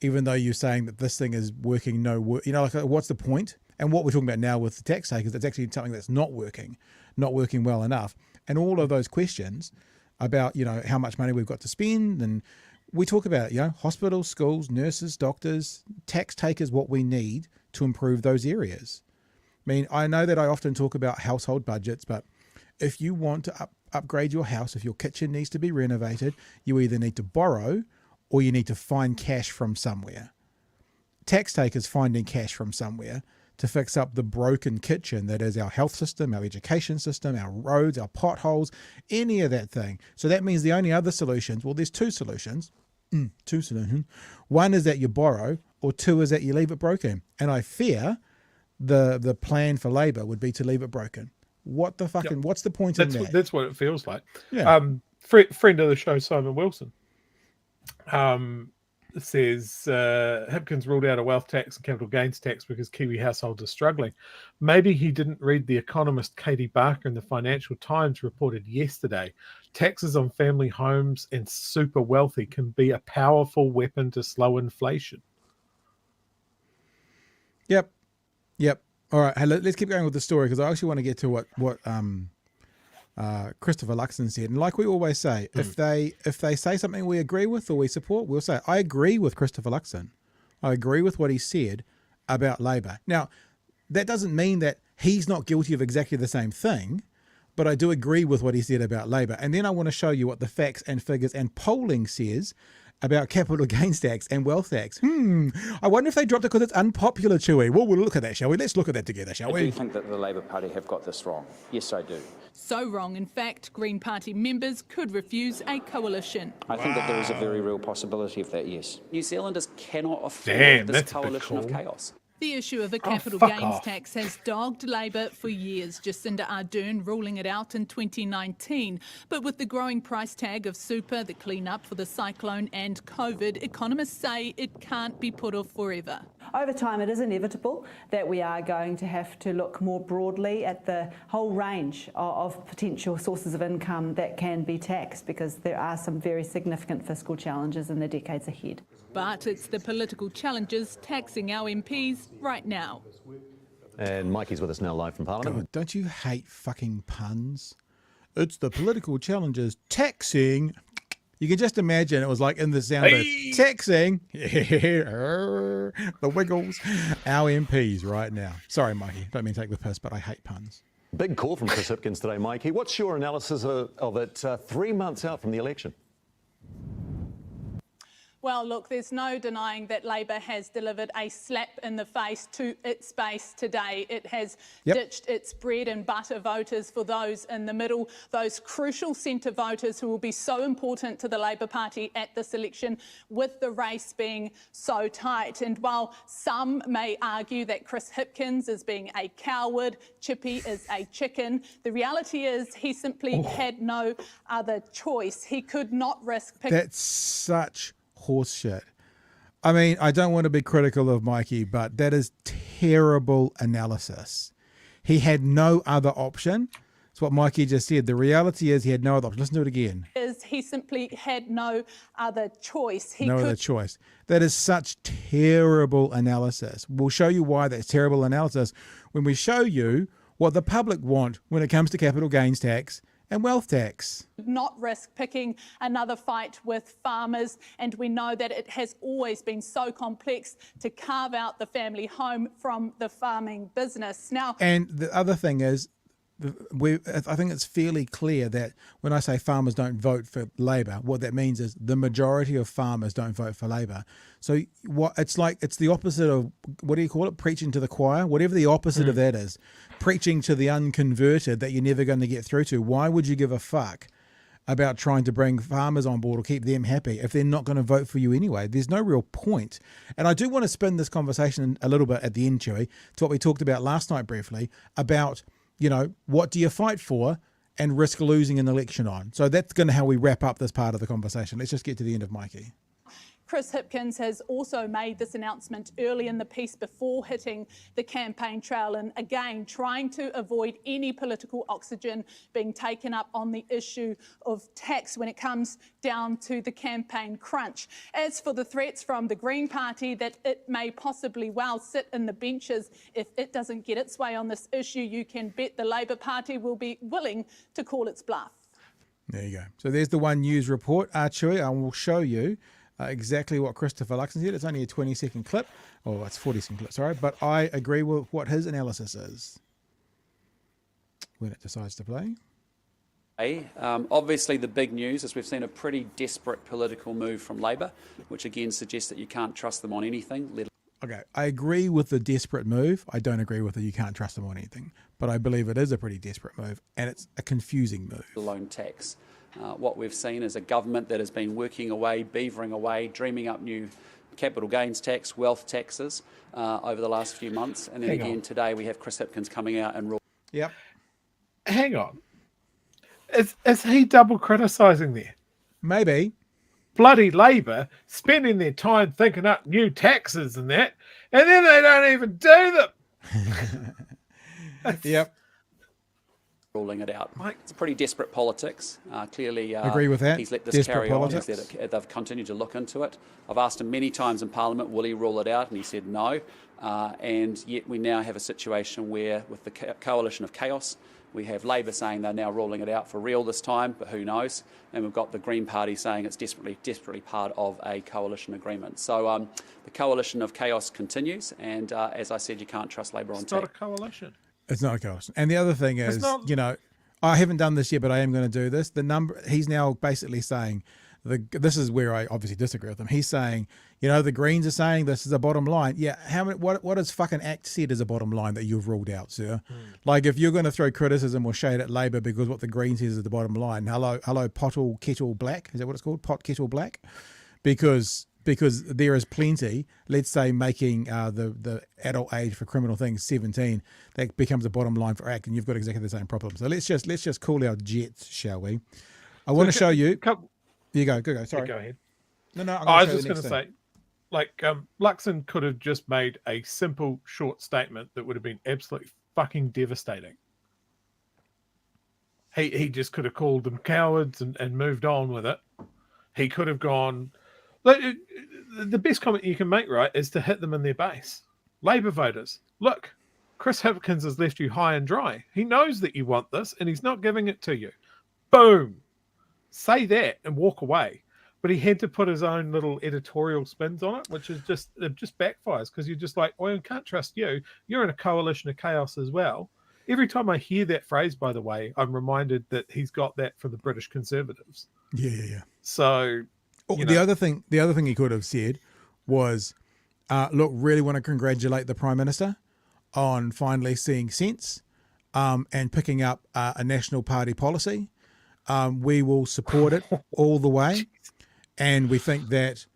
even though you're saying that this thing is working what's the point? And what we're talking about now with the tax takers, it's actually something that's not working well enough. And all of those questions about, how much money we've got to spend, and we talk about, hospitals, schools, nurses, doctors, tax takers, what we need to improve those areas. I mean, I know that I often talk about household budgets, but if you want to upgrade your house, if your kitchen needs to be renovated, you either need to borrow or you need to find cash from somewhere. Tax takers finding cash from somewhere to fix up the broken kitchen that is our health system, our education system, our roads, our potholes, any of that thing. So that means the only other solutions, there's two solutions. One is that you borrow, or two is that you leave it broken. And I fear the plan for Labor would be to leave it broken. What the fucking? What's the point in that? That's what it feels like. Yeah. Friend of the show, Simon Wilson, says Hipkins ruled out a wealth tax and capital gains tax because Kiwi households are struggling. Maybe he didn't read the economist Katie Barker in the Financial Times reported yesterday. Taxes on family homes and super wealthy can be a powerful weapon to slow inflation. Yep. All right, hey, let's keep going with the story because I actually want to get to what Christopher Luxon said. And like we always say, if they say something we agree with or we support, we'll say, I agree with Christopher Luxon. I agree with what he said about Labor. Now, that doesn't mean that he's not guilty of exactly the same thing, but I do agree with what he said about Labor. And then I want to show you what the facts and figures and polling says about capital gains tax and wealth tax. I wonder if they dropped it because it's unpopular, Chewie. Well, we'll look at that, shall we? Let's look at that together, shall we? I do think that the Labor Party have got this wrong. Yes, I do. So wrong, in fact, Green Party members could refuse a coalition. I think that there is a very real possibility of that, yes. New Zealanders cannot afford Damn, this that's a bit coalition of cool. chaos. The issue of a capital fuck gains off. tax has dogged Labor for years, Jacinda Ardern ruling it out in 2019. But with the growing price tag of super, the clean-up for the cyclone and COVID, economists say it can't be put off forever. Over time, it is inevitable that we are going to have to look more broadly at the whole range of potential sources of income that can be taxed, because there are some very significant fiscal challenges in the decades ahead. But it's the political challenges taxing our MPs right now. And Mikey's with us now live from Parliament. God, don't you hate fucking puns? It's the political challenges taxing. You can just imagine it was like in the sound of taxing the Wiggles, our MPs right now. Sorry, Mikey, don't mean to take the piss, but I hate puns. Big call from Chris Hipkins today, Mikey. What's your analysis of it 3 months out from the election? Well, look, there's no denying that Labor has delivered a slap in the face to its base today. It has ditched its bread and butter voters for those in the middle, those crucial centre voters who will be so important to the Labor Party at this election, with the race being so tight. And while some may argue that Chris Hipkins is being a coward, Chippy is a chicken, the reality is he simply had no other choice. He could not risk picking... That's such horse shit. I mean, I don't want to be critical of Mikey, but that is terrible analysis. He had no other option. It's what Mikey just said. The reality is he had no other option. Listen to it again. He simply had no other choice. No other choice. That is such terrible analysis. We'll show you why that's terrible analysis when we show you what the public want when it comes to capital gains tax and wealth tax. Not risk picking another fight with farmers, and we know that it has always been so complex to carve out the family home from the farming business. Now, and the other thing is, I think it's fairly clear that when I say farmers don't vote for Labor, what that means is the majority of farmers don't vote for Labor. So it's the opposite of, what do you call it? Preaching to the choir, whatever the opposite of that is. Preaching to the unconverted that you're never going to get through to. Why would you give a fuck about trying to bring farmers on board or keep them happy if they're not going to vote for you anyway? There's no real point. And I do want to spin this conversation a little bit at the end, Chewie, to what we talked about last night briefly about, you know, what do you fight for and risk losing an election on? So that's going to how we wrap up this part of the conversation. Let's just get to the end of Mikey. Chris Hipkins has also made this announcement early in the piece before hitting the campaign trail, and again trying to avoid any political oxygen being taken up on the issue of tax when it comes down to the campaign crunch. As for the threats from the Green Party that it may possibly well sit in the benches if it doesn't get its way on this issue, you can bet the Labor Party will be willing to call its bluff. There you go. So there's the One News report. Chewie, I will show you exactly what Christopher Luxon said. It's only a 20-second clip. Oh, it's 40-second clip, sorry. But I agree with what his analysis is when it decides to play. Obviously, the big news is we've seen a pretty desperate political move from Labor, which again suggests that you can't trust them on anything. Okay, I agree with the desperate move. I don't agree with the you can't trust them on anything. But I believe it is a pretty desperate move, and it's a confusing move. Loan tax. What we've seen is a government that has been working away, beavering away, dreaming up new capital gains tax, wealth taxes over the last few months. And then today we have Chris Hipkins coming out and rule. Yep. hang on. Is he double criticising there? Maybe. Bloody Labour spending their time thinking up new taxes and that, and then they don't even do them. Yep. Ruling it out. It's pretty desperate politics. Clearly, Agree with that. he's let this Desperate carry politics. on. They've continued to look into it. I've asked him many times in Parliament, will he rule it out? And he said no. And yet we now have a situation where, with the coalition of chaos, we have Labor saying they're now ruling it out for real this time, but who knows? And we've got the Green Party saying it's desperately part of a coalition agreement. So the coalition of chaos continues, and as I said, you can't trust Labor on It's not tax. a coalition. It's not a coalition. And the other thing is, not- you know, I haven't done this yet, but I am going to do this. He's now basically saying, this is where I obviously disagree with him. He's saying, you know, the Greens are saying this is a bottom line. Yeah, what has fucking ACT said is a bottom line that you've ruled out, sir? Like, if you're going to throw criticism or shade at Labor because what the Greens says is the bottom line, hello, pottle kettle black, is that what it's called? Pot kettle black? Because there is plenty, let's say making the adult age for criminal things 17, that becomes a bottom line for ACT, and you've got exactly the same problem. So let's just cool our jets, shall we? I want to show you. You go. Sorry. Go ahead. No. I was just going to say, like, Luxon could have just made a simple, short statement that would have been absolutely fucking devastating. He just could have called them cowards and moved on with it. He could have gone. The best comment you can make, right, is to hit them in their base. Labor voters, look, Chris Hipkins has left you high and dry. He knows that you want this, and he's not giving it to you. Boom. Say that and walk away. But he had to put his own little editorial spins on it, which is just backfires, because you're just like, well, I can't trust you. You're in a coalition of chaos as well. Every time I hear that phrase, by the way, I'm reminded that he's got that from the British Conservatives. Yeah. So, the other thing he could have said was, look, really want to congratulate the Prime Minister on finally seeing sense and picking up a National Party policy. We will support it all the way. And we think that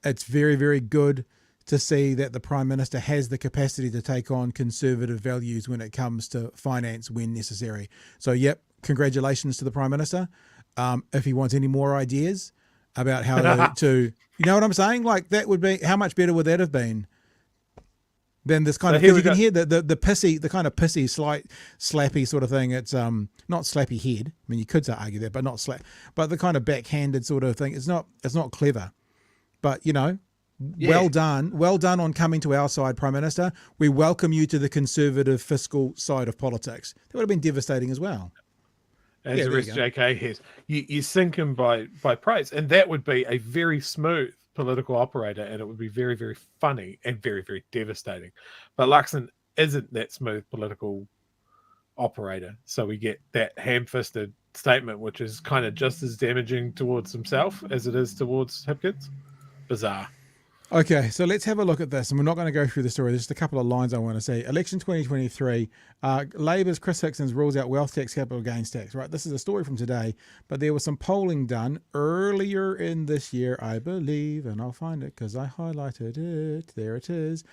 it's very, very good to see that the Prime Minister has the capacity to take on conservative values when it comes to finance when necessary. So, yep, congratulations to the Prime Minister. If he wants any more ideas about how to you know what I'm saying? Like, that would be, how much better would that have been than this kind of, because you can hear the pissy, the kind of pissy, slight slappy sort of thing. It's not slappy head. I mean, you could argue that, but not slap. But the kind of backhanded sort of thing. It's not clever. But, you know, well done on coming to our side, Prime Minister. We welcome you to the conservative fiscal side of politics. That would have been devastating as well. As the rest JK has, you sink him by praise, and that would be a very smooth political operator, and it would be very, very funny and very, very devastating. But Luxon isn't that smooth political operator, so we get that ham-fisted statement, which is kind of just as damaging towards himself as it is towards Hipkins. Bizarre. Okay, so let's have a look at this, and we're not going to go through the story. There's just a couple of lines I want to see. Election 2023, Labor's Chris Hipkins rules out wealth tax, capital gains tax. Right, this is a story from today, but there was some polling done earlier in this year, I believe, and I'll find it because I highlighted it. There it is.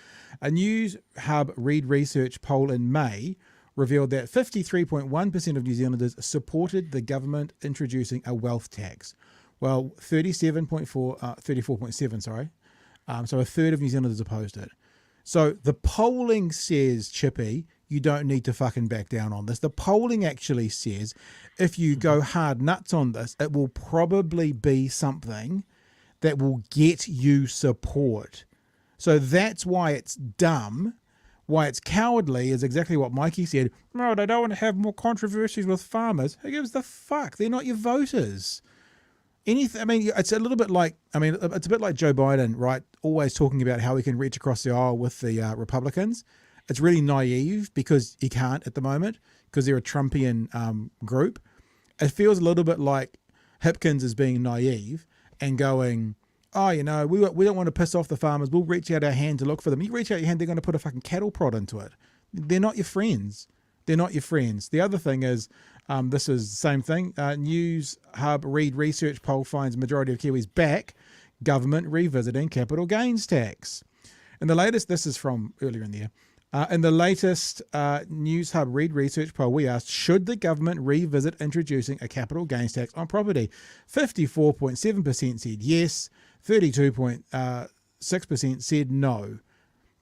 A News Hub Reid Research poll in May revealed that 53.1% of New Zealanders supported the government introducing a wealth tax. Well, 34.7, sorry. So a third of New Zealanders opposed it. So the polling says, Chippy, you don't need to fucking back down on this. The polling actually says if you go hard nuts on this, it will probably be something that will get you support. So that's why it's dumb. Why it's cowardly is exactly what Mikey said. No, they don't want to have more controversies with farmers. Who gives the fuck? They're not your voters. Anything, I mean, it's a little bit like, it's a bit like Joe Biden, right? Always talking about how he can reach across the aisle with the Republicans. It's really naive because he can't at the moment because they're a Trumpian group. It feels a little bit like Hipkins is being naive and going, oh, you know, we don't want to piss off the farmers. We'll reach out our hand to look for them. You reach out your hand, they're going to put a fucking cattle prod into it. They're not your friends. They're not your friends. The other thing is, this is the same thing. News Hub Reid Research poll finds majority of Kiwis back government revisiting capital gains tax. And the latest, this is from earlier in the year, In the latest News Hub Read Research poll, we asked, should the government revisit introducing a capital gains tax on property? 54.7% said yes, 32.6% said no.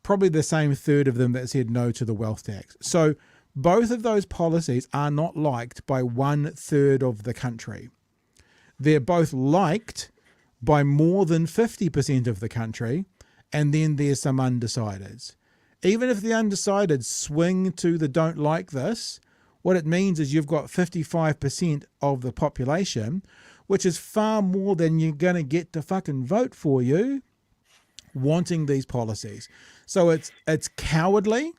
Probably the same third of them that said no to the wealth tax. So both of those policies are not liked by 1/3 of the country. They're both liked by more than 50% of the country, and then there's some undecideds. Even if the undecideds swing to the don't like this, what it means is you've got 55% of the population, which is far more than you're going to get to fucking vote for you, wanting these policies. So it's cowardly,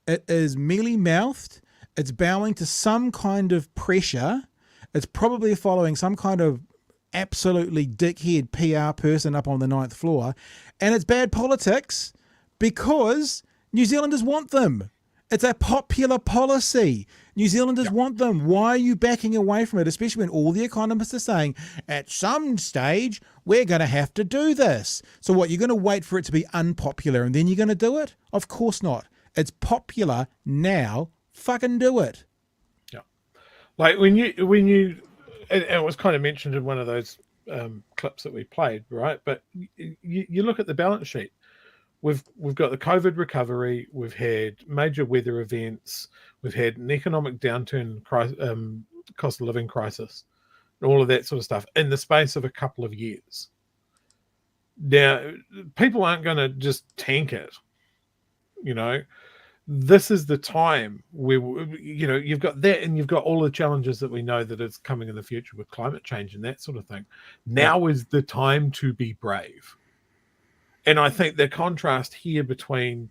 it is mealy-mouthed, it's bowing to some kind of pressure, it's probably following some kind of absolutely dickhead PR person up on the 9th floor, and it's bad politics because New Zealanders want them. It's a popular policy. New Zealanders want them. Why are you backing away from it, especially when all the economists are saying, at some stage, we're going to have to do this? So what, you're going to wait for it to be unpopular and then you're going to do it? Of course not. It's popular now. Fucking do it. Yeah. Like when you it was kind of mentioned in one of those clips that we played, right? But you look at the balance sheet. We've got the COVID recovery. We've had major weather events. We've had an economic downturn, cost of living crisis, and all of that sort of stuff in the space of a couple of years. Now, people aren't going to just tank it. You know, this is the time where, you know, you've got that and you've got all the challenges that we know that is coming in the future with climate change and that sort of thing. Now is the time to be brave. And I think the contrast here between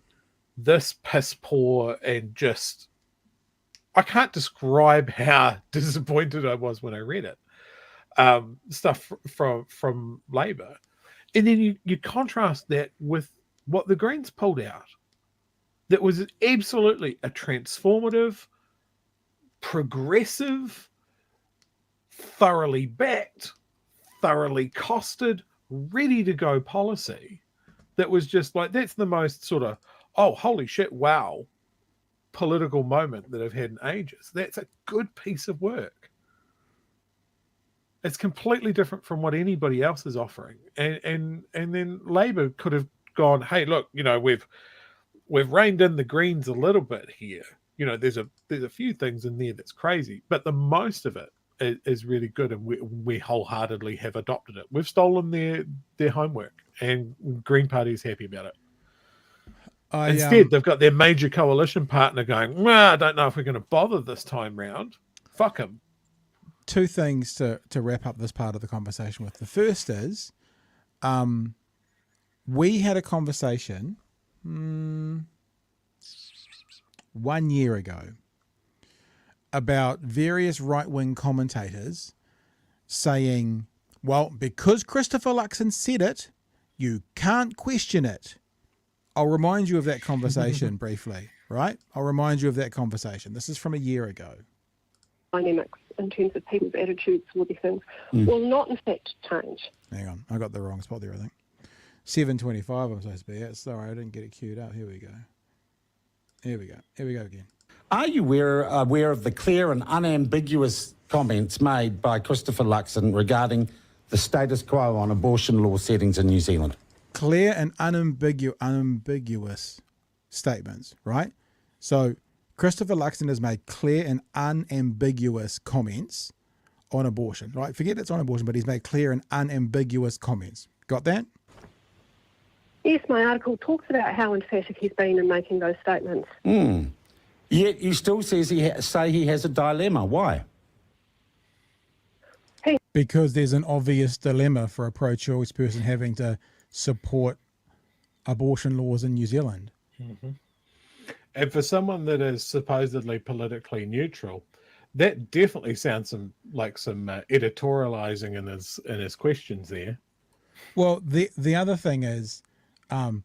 this piss poor and just, I can't describe how disappointed I was when I read it, stuff from Labour. And then you contrast that with what the Greens pulled out. That was absolutely a transformative, progressive, thoroughly backed, thoroughly costed, ready to go policy. That was just like, that's the most sort of, oh, holy shit, wow, political moment that I've had in ages. That's a good piece of work. It's completely different from what anybody else is offering. And then Labour could have gone, hey, look, you know, we've reined in the Greens a little bit here. You know, there's a few things in there that's crazy, but the most of it is really good, and we wholeheartedly have adopted it. We've stolen their homework, and Green Party is happy about it. Instead, they've got their major coalition partner going, well, I don't know if we're going to bother this time round. Fuck them. Two things to wrap up this part of the conversation with. The first is, we had a conversation 1 year ago about various right-wing commentators saying, well, because Christopher Luxon said it, you can't question it. I'll remind you of that conversation briefly, right? I'll remind you of that conversation. This is from a year ago. Dynamics in terms of people's attitudes toward these things will not, in fact, change. Hang on, I got the wrong spot there, I think. 7:25 I'm supposed to be at. Sorry, I didn't get it queued up. Here we go. Here we go again. Are you aware of the clear and unambiguous comments made by Christopher Luxon regarding the status quo on abortion law settings in New Zealand? Clear and unambiguous statements, right? So Christopher Luxon has made clear and unambiguous comments on abortion, right? Forget it's on abortion, but he's made clear and unambiguous comments. Got that? Yes, my article talks about how emphatic he's been in making those statements. Yet you still say he has a dilemma. Why? Because there's an obvious dilemma for a pro-choice person having to support abortion laws in New Zealand. Mm-hmm. And for someone that is supposedly politically neutral, that definitely sounds like some editorializing in his questions there. Well, the other thing is, the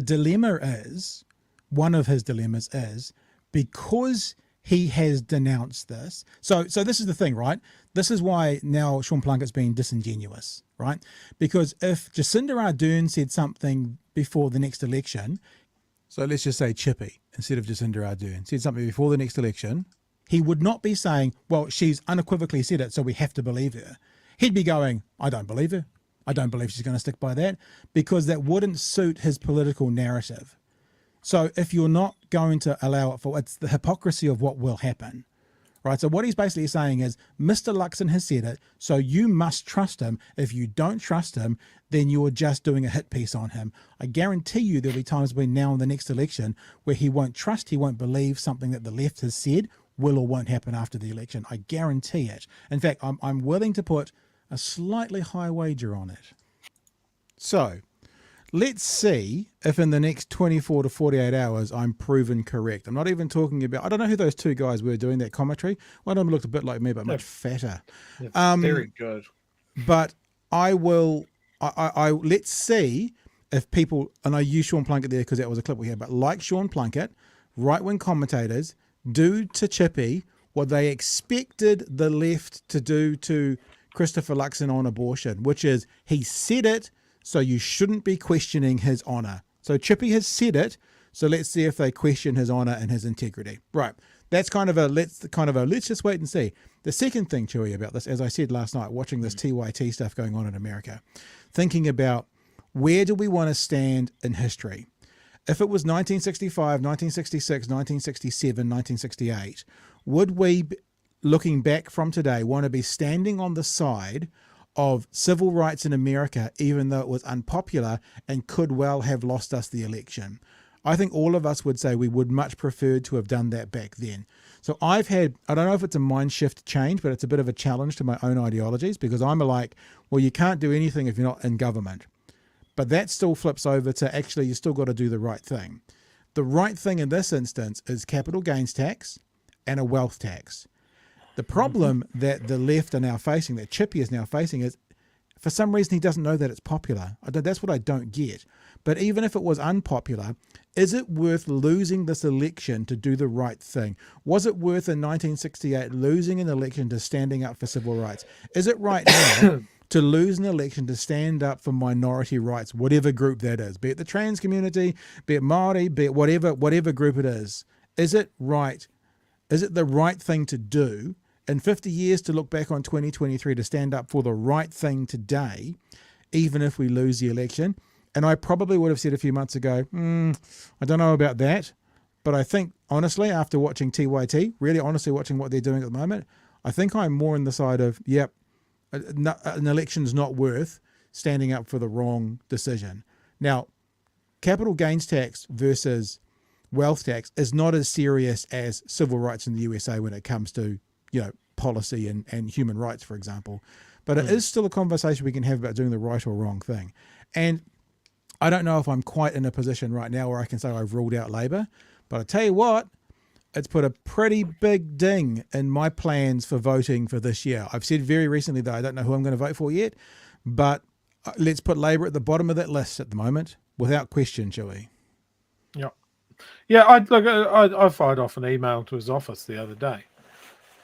dilemma is, one of his dilemmas is, because he has denounced this. So this is the thing, right? This is why now Sean Plunkett's being disingenuous, right? Because if Jacinda Ardern said something before the next election, So let's just say Chippy instead of Jacinda Ardern said something before the next election, he would not be saying, well, she's unequivocally said it, so we have to believe her. He'd be going, I don't believe her. I don't believe she's going to stick by that, because that wouldn't suit his political narrative. So if you're not going to allow it for, it's the hypocrisy of what will happen, right? So what he's basically saying is, Mr. Luxon has said it, so you must trust him. If you don't trust him, then you're just doing a hit piece on him. I guarantee you there'll be times between now and the next election where he won't trust, he won't believe something that the left has said will or won't happen after the election. I guarantee it. In fact, I'm willing to put a slightly high wager on it. So let's see if in the next 24 to 48 hours I'm proven correct. I'm not even talking about, I don't know who those two guys were doing that commentary. One of them looked a bit like me, but much fatter. Very good. But I will, let's see if people, and I use Sean Plunkett there because that was a clip we had, but like Sean Plunkett, right-wing commentators do to Chippy what they expected the left to do to Christopher Luxon on abortion, which is he said it, so you shouldn't be questioning his honour. So Chippy has said it, so let's see if they question his honour and his integrity. Right. That's kind of a let's just wait and see. The second thing, Chewie, about this, as I said last night, watching this TYT stuff going on in America, thinking about where do we want to stand in history? If it was 1965, 1966, 1967, 1968, would we, looking back from today, want to be standing on the side of civil rights in America, even though it was unpopular and could well have lost us the election? I think all of us would say we would much prefer to have done that back then. So I've had, I don't know if it's a mind shift change, but it's a bit of a challenge to my own ideologies, because I'm like, well, you can't do anything if you're not in government. But that still flips over to actually you still got to do the right thing. The right thing in this instance is capital gains tax and a wealth tax. The problem that the left are now facing, that Chippy is now facing, is for some reason he doesn't know that it's popular. That's what I don't get. But even if it was unpopular, is it worth losing this election to do the right thing? Was it worth in 1968 losing an election to standing up for civil rights? Is it right now to lose an election to stand up for minority rights, whatever group that is, be it the trans community, be it Māori, be it whatever group it is? Is it right? Is it the right thing to do in 50 years to look back on 2023 to stand up for the right thing today, even if we lose the election? And I probably would have said a few months ago, I don't know about that. But I think, honestly, after watching TYT, really honestly watching what they're doing at the moment, I think I'm more on the side of, yep, an election's not worth standing up for the wrong decision. Now, capital gains tax versus wealth tax is not as serious as civil rights in the USA when it comes to, policy and human rights, for example. But it is still a conversation we can have about doing the right or wrong thing. And I don't know if I'm quite in a position right now where I can say I've ruled out Labor, but I tell you what, it's put a pretty big ding in my plans for voting for this year. I've said very recently that I don't know who I'm going to vote for yet, but let's put Labor at the bottom of that list at the moment, without question, Chewie. Yeah, I fired off an email to his office the other day.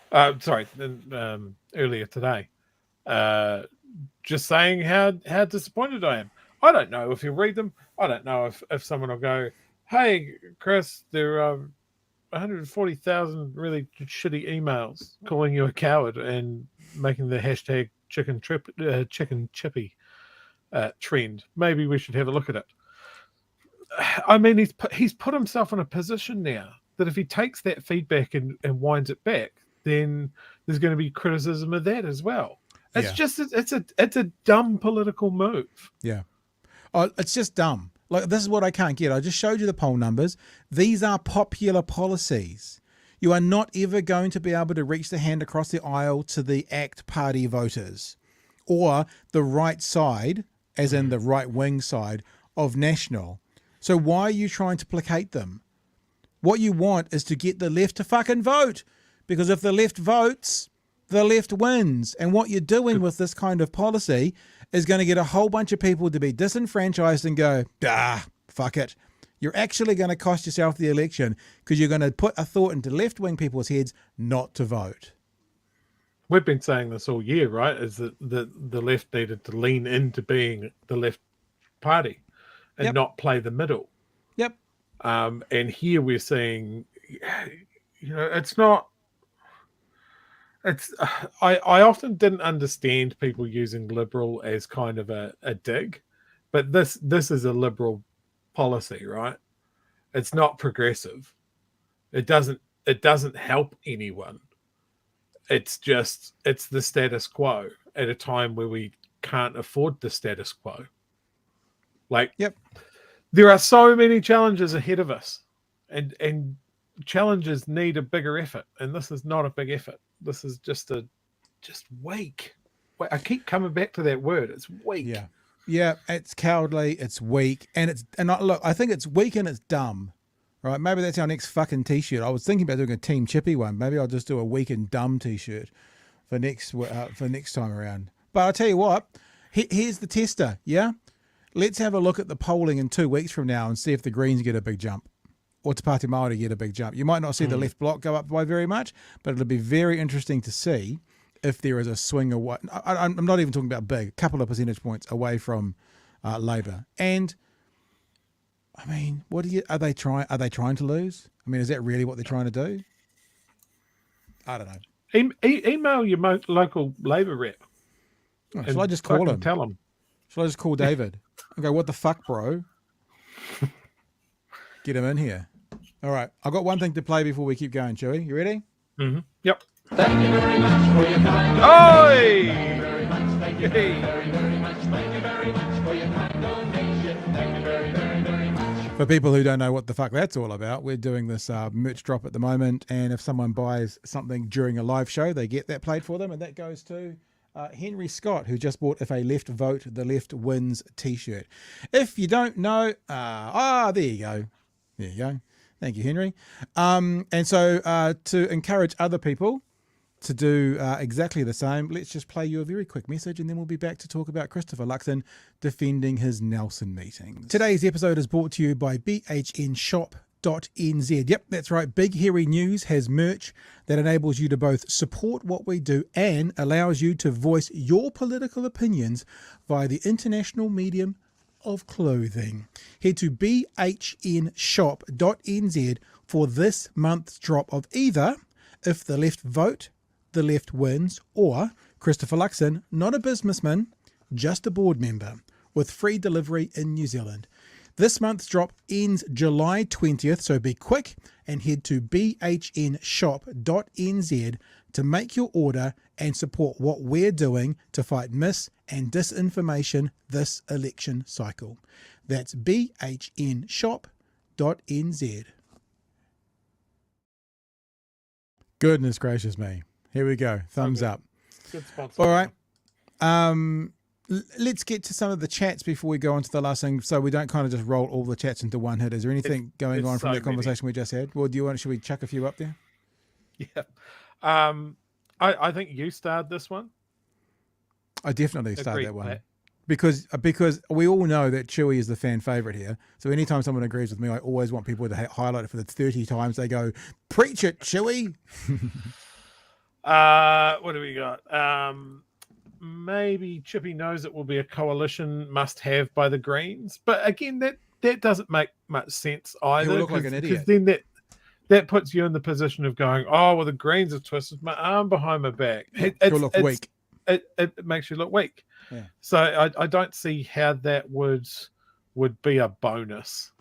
Earlier today, just saying how disappointed I am. I don't know if he'll read them. I don't know if someone will go, hey, Chris, there are 140,000 really shitty emails calling you a coward and making the hashtag chicken chippy trend. Maybe we should have a look at it. I mean, he's put himself in a position now that if he takes that feedback and winds it back, then there's going to be criticism of that as well. It's a dumb political move. Yeah. Oh, it's just dumb. Like, this is what I can't get. I just showed you the poll numbers. These are popular policies. You are not ever going to be able to reach the hand across the aisle to the ACT Party voters or the right side, as in the right-wing side, of National. So why are you trying to placate them? What you want is to get the left to fucking vote. Because if the left votes, the left wins. And what you're doing with this kind of policy is going to get a whole bunch of people to be disenfranchised and go, fuck it. You're actually going to cost yourself the election because you're going to put a thought into left-wing people's heads not to vote. We've been saying this all year, right? Is that the left needed to lean into being the left party and not play the middle. Yep. And here we're seeing, it's not. It's I often didn't understand people using liberal as kind of a dig, but this is a liberal policy, right? It's not progressive. It doesn't help anyone. It's the status quo at a time where we can't afford the status quo. Like, Yep. There are so many challenges ahead of us, and challenges need a bigger effort, and this is not a big effort. This is just weak. I keep coming back to that word. It's weak. Yeah, it's cowardly, it's weak, look, I think it's weak and it's dumb. Right? Maybe that's our next fucking t-shirt. I was thinking about doing a Team Chippy one. Maybe I'll just do a weak and dumb t-shirt for next time around. But I'll tell you what, here's the tester, yeah? Let's have a look at the polling in 2 weeks from now and see if the Greens get a big jump. Or Te Pāti Māori get a big jump. You might not see the left bloc go up by very much, but it'll be very interesting to see if there is a swing away. I'm not even talking about big, a couple of percentage points away from Labour. And I mean, are they trying to lose? I mean, is that really what they're trying to do? I don't know. Email your local Labour rep. Oh, shall I just call him? Tell him. Shall I just call David and go, what the fuck, bro? Get him in here. All right. I've got one thing to play before we keep going, Chewie. You ready? Mm-hmm. Yep. Thank you very much for your kind. Oi! Thank you very much. Thank you very, very much. Thank you very much for your kind donation. Thank you very, very, very much. For people who don't know what the fuck that's all about, we're doing this merch drop at the moment, and if someone buys something during a live show, they get that played for them, and that goes to Henry Scott, who just bought "If a Left Vote, the Left Wins" t-shirt. If you don't know, there you go. There you go. Thank you, Henry. And so to encourage other people to do exactly the same, let's just play you a very quick message and then we'll be back to talk about Christopher Luxon defending his Nelson meetings. Today's episode is brought to you by bhnshop.nz. Yep, that's right. Big Hairy News has merch that enables you to both support what we do and allows you to voice your political opinions via the international medium of clothing. Head to bhnshop.nz for this month's drop of either "If the Left Vote, the Left Wins" or Christopher Luxon, not a businessman, just a board member, with free delivery in New Zealand. This month's drop ends July 20th, so be quick and head to bhnshop.nz to make your order and support what we're doing to fight mis and disinformation this election cycle. That's bhnshop.nz. Goodness gracious me. Here we go. Thumbs up. Good sponsor. All right. Let's get to some of the chats before we go on to the last thing, so we don't kind of just roll all the chats into one hit. Is there anything going on from that conversation we just had? Well, should we chuck a few up there? Yeah. I think you starred this one. I definitely started Agreed that one. with Because we all know that Chewie is the fan favorite here. So anytime someone agrees with me, I always want people to highlight it for the 30 times they go, "Preach it, Chewie." What do we got? Maybe Chippy knows it will be a coalition must-have by the Greens, but again, that doesn't make much sense either. He'll look like an idiot. Because then that puts you in the position of going, "Oh, well, the Greens have twisted my arm behind my back." You'll look weak. It makes you look weak. Yeah. So I don't see how that would be a bonus.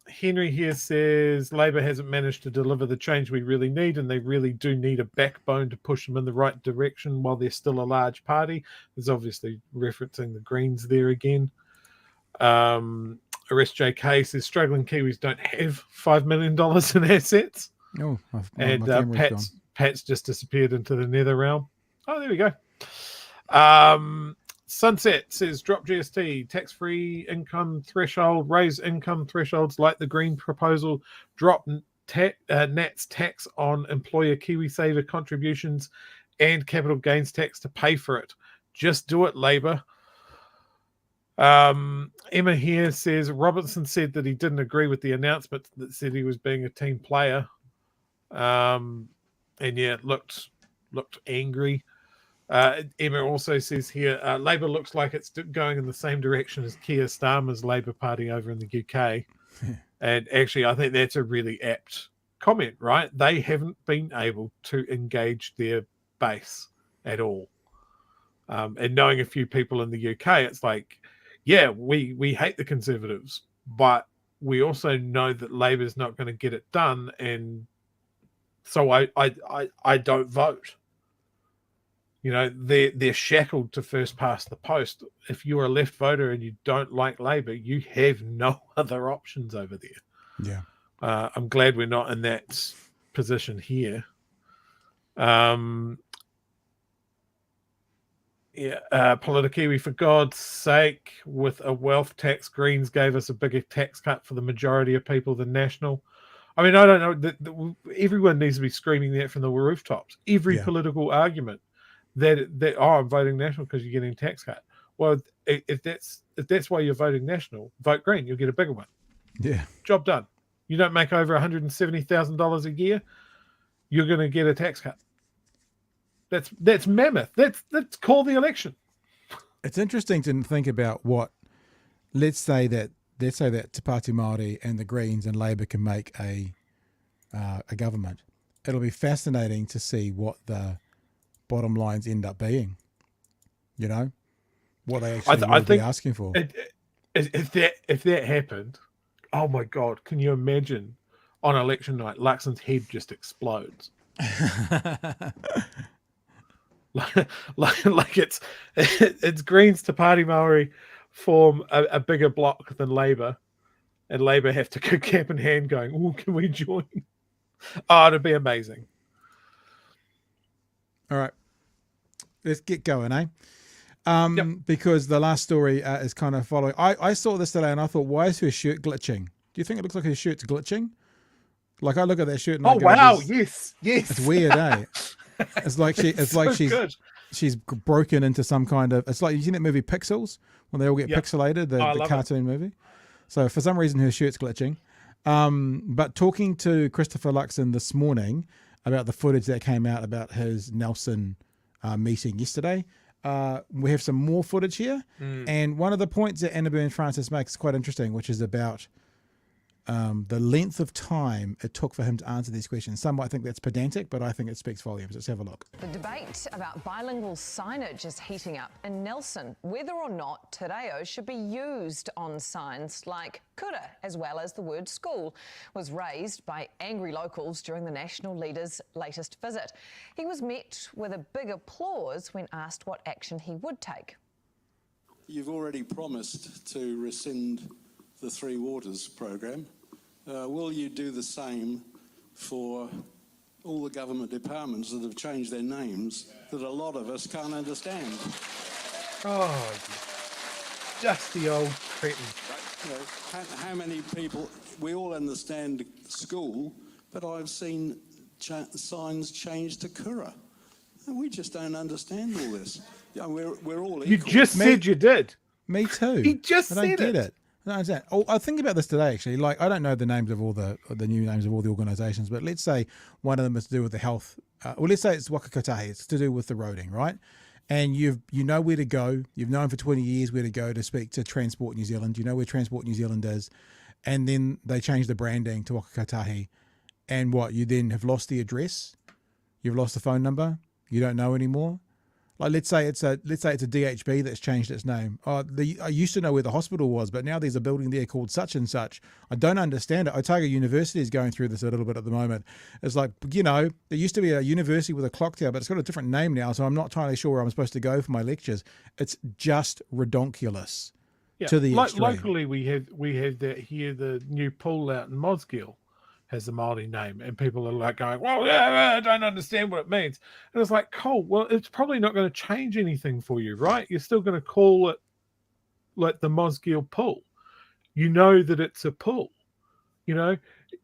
Henry here says Labor hasn't managed to deliver the change we really need, and they really do need a backbone to push them in the right direction while they're still a large party. There's obviously referencing the Greens there again. Arrest JK says struggling Kiwis don't have $5 million in assets. Oh, and Pat's just disappeared into the nether realm. Oh, there we go. Sunset says drop GST, tax-free income threshold, raise income thresholds like the Green proposal, drop Nat's tax on employer KiwiSaver contributions and capital gains tax to pay for it. Just do it, Labour. Emma here says Robertson said that he didn't agree with the announcement that said he was being a team player. And yeah, it looked angry. Emma also says here, Labour looks like it's going in the same direction as Keir Starmer's Labour Party over in the UK. And actually, I think that's a really apt comment, right? They haven't been able to engage their base at all. And knowing a few people in the UK, it's like, yeah, we hate the Conservatives, but we also know that Labour's not going to get it done, and so I don't vote. You know, they're shackled to first past the post. If you're a left voter and you don't like Labour, you have no other options over there. Yeah. I'm glad we're not in that position here. Politikiwi, for God's sake, with a wealth tax, Greens gave us a bigger tax cut for the majority of people than National. I mean, I don't know. Everyone needs to be screaming that from the rooftops. Every political argument that I'm voting National because you're getting a tax cut. Well, if that's why you're voting National, vote Green. You'll get a bigger one. Yeah. Job done. You don't make over $170,000 a year, you're going to get a tax cut. That's mammoth. Let's call the election. It's interesting to think about what. Let's say that Te Pāti Māori and the Greens and Labour can make a government. It'll be fascinating to see what the bottom lines end up being. You know, what they actually will be asking for. If that happened, oh my God, can you imagine on election night, Luxon's head just explodes. like it's Greens to Party Maori form a bigger block than Labour, and Labour have to go cap in hand going, oh, can we join? Oh, it'd be amazing. All right, let's get going, eh? Because the last story is kind of following. I saw this today and I thought, why is her shirt glitching? Do you think it looks like her shirt's glitching? Like I look at that shirt and I go, wow, yes. It's weird, eh? It's like she's broken into some kind of. It's like, you seen that movie Pixels when they all get pixelated, the cartoon movie. So for some reason her shirt's glitching. But talking to Christopher Luxon this morning about the footage that came out about his Nelson meeting yesterday, we have some more footage here. And one of the points that Anna Byrne Francis makes is quite interesting, which is about the length of time it took for him to answer these questions. Some might think that's pedantic, but I think it speaks volumes. Let's have a look. The debate about bilingual signage is heating up in Nelson, whether or not te reo should be used on signs like kura, as well as the word school, was raised by angry locals during the national leader's latest visit. He was met with a big applause when asked what action he would take. You've already promised to rescind the Three Waters program. Will you do the same for all the government departments that have changed their names that a lot of us can't understand? Oh, just the old cretin. You know, how many people, we all understand school, but I've seen signs changed to kura. And we just don't understand all this. You know, we're all equal. You just said you did. Me too. He just said it. I don't get it. I don't understand. I was thinking about this today, actually. Like, I don't know the names of all the new names of all the organisations, but let's say one of them is to do with the health. Well, let's say it's Waka Kotahi. It's to do with the roading, right? And you know where to go. You've known for 20 years where to go to speak to Transport New Zealand. You know where Transport New Zealand is. And then they change the branding to Waka Kotahi. And what? You then have lost the address. You've lost the phone number. You don't know anymore. Like let's say it's a DHB that's changed its name. I used to know where the hospital was, but now there's a building there called such and such. I don't understand it. Otago University is going through this a little bit at the moment. It's like, you know, there used to be a university with a clock tower, but it's got a different name now, so I'm not entirely sure where I'm supposed to go for my lectures. It's just redonkulous to the extreme. Locally, we have that here. The new pool out in Mosgiel has the Māori name, and people are like going, well, I don't understand what it means. And it's like, cool, well, it's probably not going to change anything for you, right? You're still going to call it like the Mosgiel pool. You know that it's a pool. You know,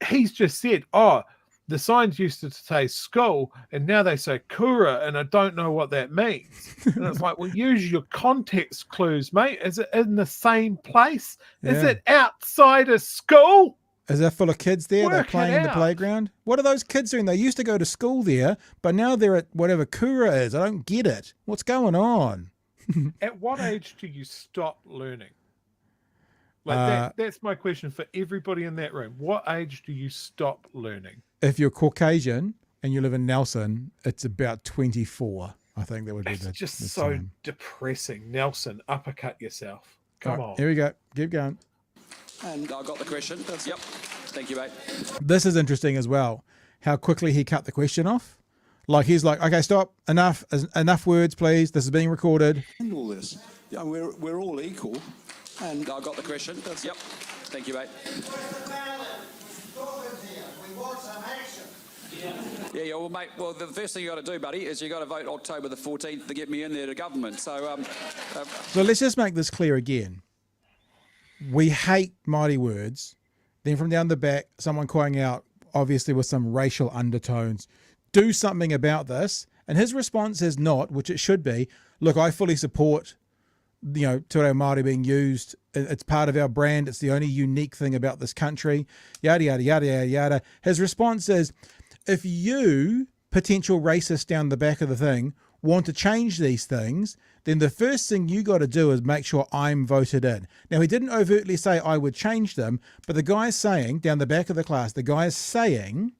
he's just said, oh, the signs used to say school, and now they say kura, and I don't know what that means. And it's like, well, use your context clues, mate. Is it in the same place? Yeah. Is it outside of school? Is there full of kids there? They're Work it playing in the out. playground? What are those kids doing? They used to go to school there, but now they're at whatever kura is. I don't get it. What's going on? At what age do you stop learning? That's my question for everybody in that room. What age do you stop learning? If you're Caucasian and you live in Nelson, it's about 24. I think that would be the Just the so time. depressing. Nelson, uppercut yourself. Come All right, on. here we go. Keep going. And I got the question. Yep. Thank you, mate. This is interesting as well. How quickly he cut the question off. Like he's like, okay, stop. Enough words, please. This is being recorded. And all this. Yeah, we're all equal. And I got the question. Yep. Thank you, mate. Yeah, well, mate, the first thing you got to do, buddy, is you got to vote October the 14th to get me in there to government. So, So let's just make this clear again. We hate mighty words. Then from down the back, someone crying out, obviously with some racial undertones, do something about this. And his response is not, which it should be, look, I fully support, Te Reo Māori being used. It's part of our brand. It's the only unique thing about this country. Yada, yada, yada, yada, yada. His response is, if you, potential racists down the back of the thing, want to change these things, then the first thing you got to do is make sure I'm voted in. Now, he didn't overtly say I would change them, but the guy's saying, down the back of the class, the guy is saying,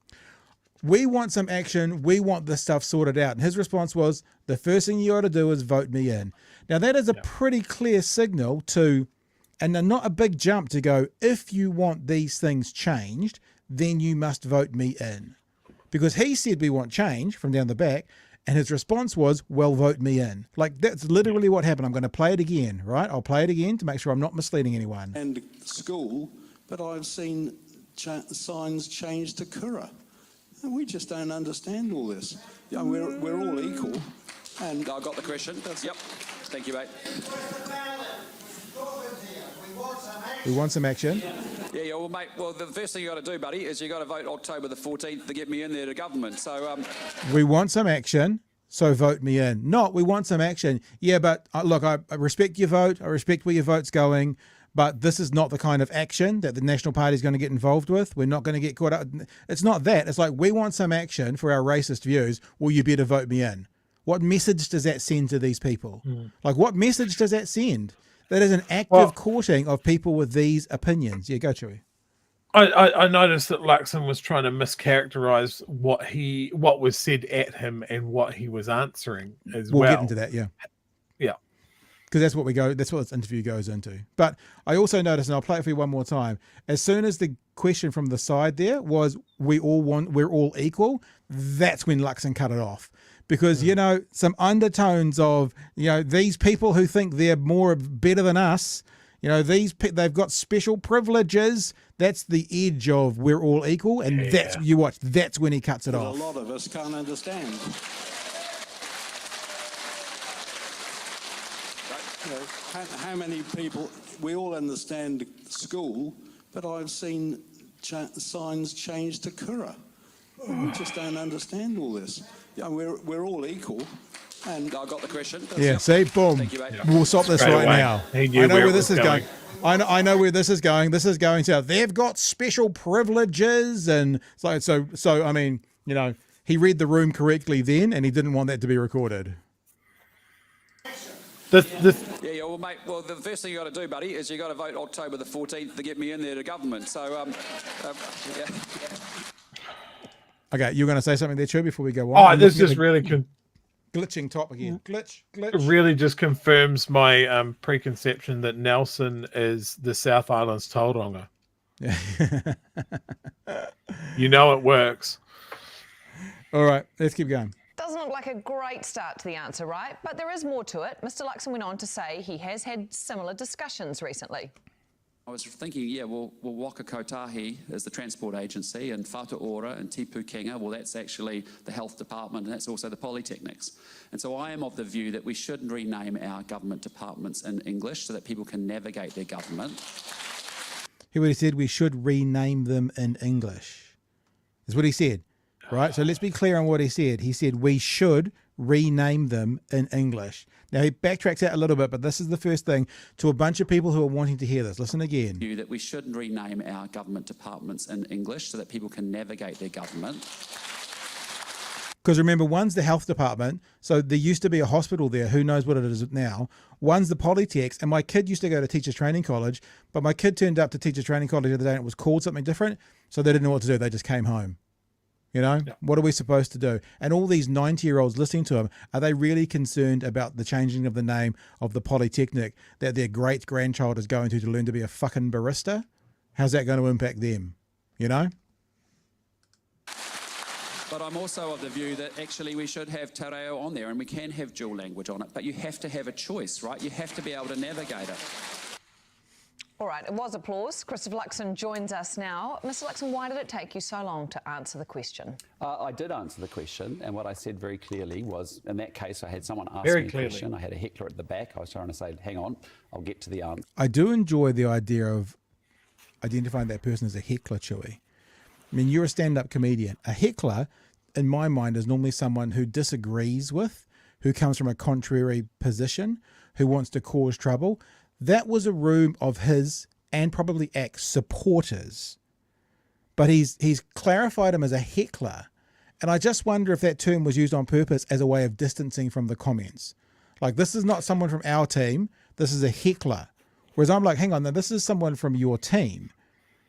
we want some action, we want this stuff sorted out. And his response was, the first thing you got to do is vote me in. Now, that is a pretty clear signal to, and not a big jump to go, if you want these things changed, then you must vote me in. Because he said we want change from down the back, and his response was, well, vote me in. Like, that's literally what happened. I'm going to play it again, right? I'll play it again to make sure I'm not misleading anyone. And school, but I've seen signs change to kura. And we just don't understand all this. Yeah, we're all equal. And I got the question. Yep. Thank you, mate. We want some action. Yeah, well, mate, the first thing you got to do, buddy, is you got to vote October the 14th to get me in there to government. So, We want some action, so vote me in. Not, we want some action. Yeah, but look, I respect your vote. I respect where your vote's going. But this is not the kind of action that the National Party is going to get involved with. We're not going to get caught up. It's not that. It's like, we want some action for our racist views. Well, you better vote me in. What message does that send to these people? Like, what message does that send? That is an active courting of people with these opinions. Yeah, go, Chewie. I noticed that Luxon was trying to mischaracterize what was said at him and what he was answering as well. We'll get into that, yeah. Yeah. Because that's what this interview goes into. But I also noticed, and I'll play it for you one more time, as soon as the question from the side there was, we're all equal, that's when Luxon cut it off. Because, some undertones of, these people who think they're better than us, they've got special privileges. That's the edge of we're all equal. And that's when he cuts it off. A lot of us can't understand. How many people, we all understand school, but I've seen signs change to kura. We just don't understand all this. Yeah, we're all equal. And I got the question. Yeah, see, boom. Thank you, mate. We'll stop this right now. I know where this is going. I know where this is going. This is going to, they've got special privileges. And so I mean, he read the room correctly then, and he didn't want that to be recorded. Yeah, well, mate, the first thing you got to do, buddy, is you got to vote October the 14th to get me in there to government. So, yeah. Okay, you're going to say something there, Chewie, before we go on? Oh, this just really glitching top again. Glitch. It really just confirms my preconception that Nelson is the South Island's Tauranga. It works. All right, let's keep going. Doesn't look like a great start to the answer, right? But there is more to it. Mr. Luxon went on to say he has had similar discussions recently. I was thinking, Waka Kotahi is the transport agency, and Whatu Ora and Tipu Kinga, that's actually the health department, and that's also the polytechnics. And so I am of the view that we should rename our government departments in English so that people can navigate their government. He would have said we should rename them in English. Is what he said, right? So let's be clear on what he said. He said we should rename them in English. Now, he backtracks out a little bit, but this is the first thing to a bunch of people who are wanting to hear this. Listen again. That we should rename our government departments in English so that people can navigate their government. Because remember, one's the health department, so there used to be a hospital there, who knows what it is now. One's the Polytechs, and my kid used to go to Teachers Training College, but my kid turned up to Teachers Training College the other day and it was called something different, so they didn't know what to do. They just came home. You know, what are we supposed to do? And all these 90-year-olds listening to him, are they really concerned about the changing of the name of the Polytechnic that their great-grandchild is going to learn to be a fucking barista? How's that going to impact them? You know? But I'm also of the view that actually we should have te reo on there and we can have dual language on it, but you have to have a choice, right? You have to be able to navigate it. All right, it was applause. Christopher Luxon joins us now. Mr. Luxon, why did it take you so long to answer the question? I did answer the question, and what I said very clearly was, in that case, I had someone ask Very me a clearly. question. I had a heckler at the back. I was trying to say, hang on, I'll get to the answer. I do enjoy the idea of identifying that person as a heckler, Chewie. I mean, you're a stand-up comedian. A heckler, in my mind, is normally someone who disagrees with, who comes from a contrary position, who wants to cause trouble. That was a room of his and probably supporters. But he's clarified him as a heckler. And I just wonder if that term was used on purpose as a way of distancing from the comments. Like, this is not someone from our team. This is a heckler. Whereas I'm like, hang on, now this is someone from your team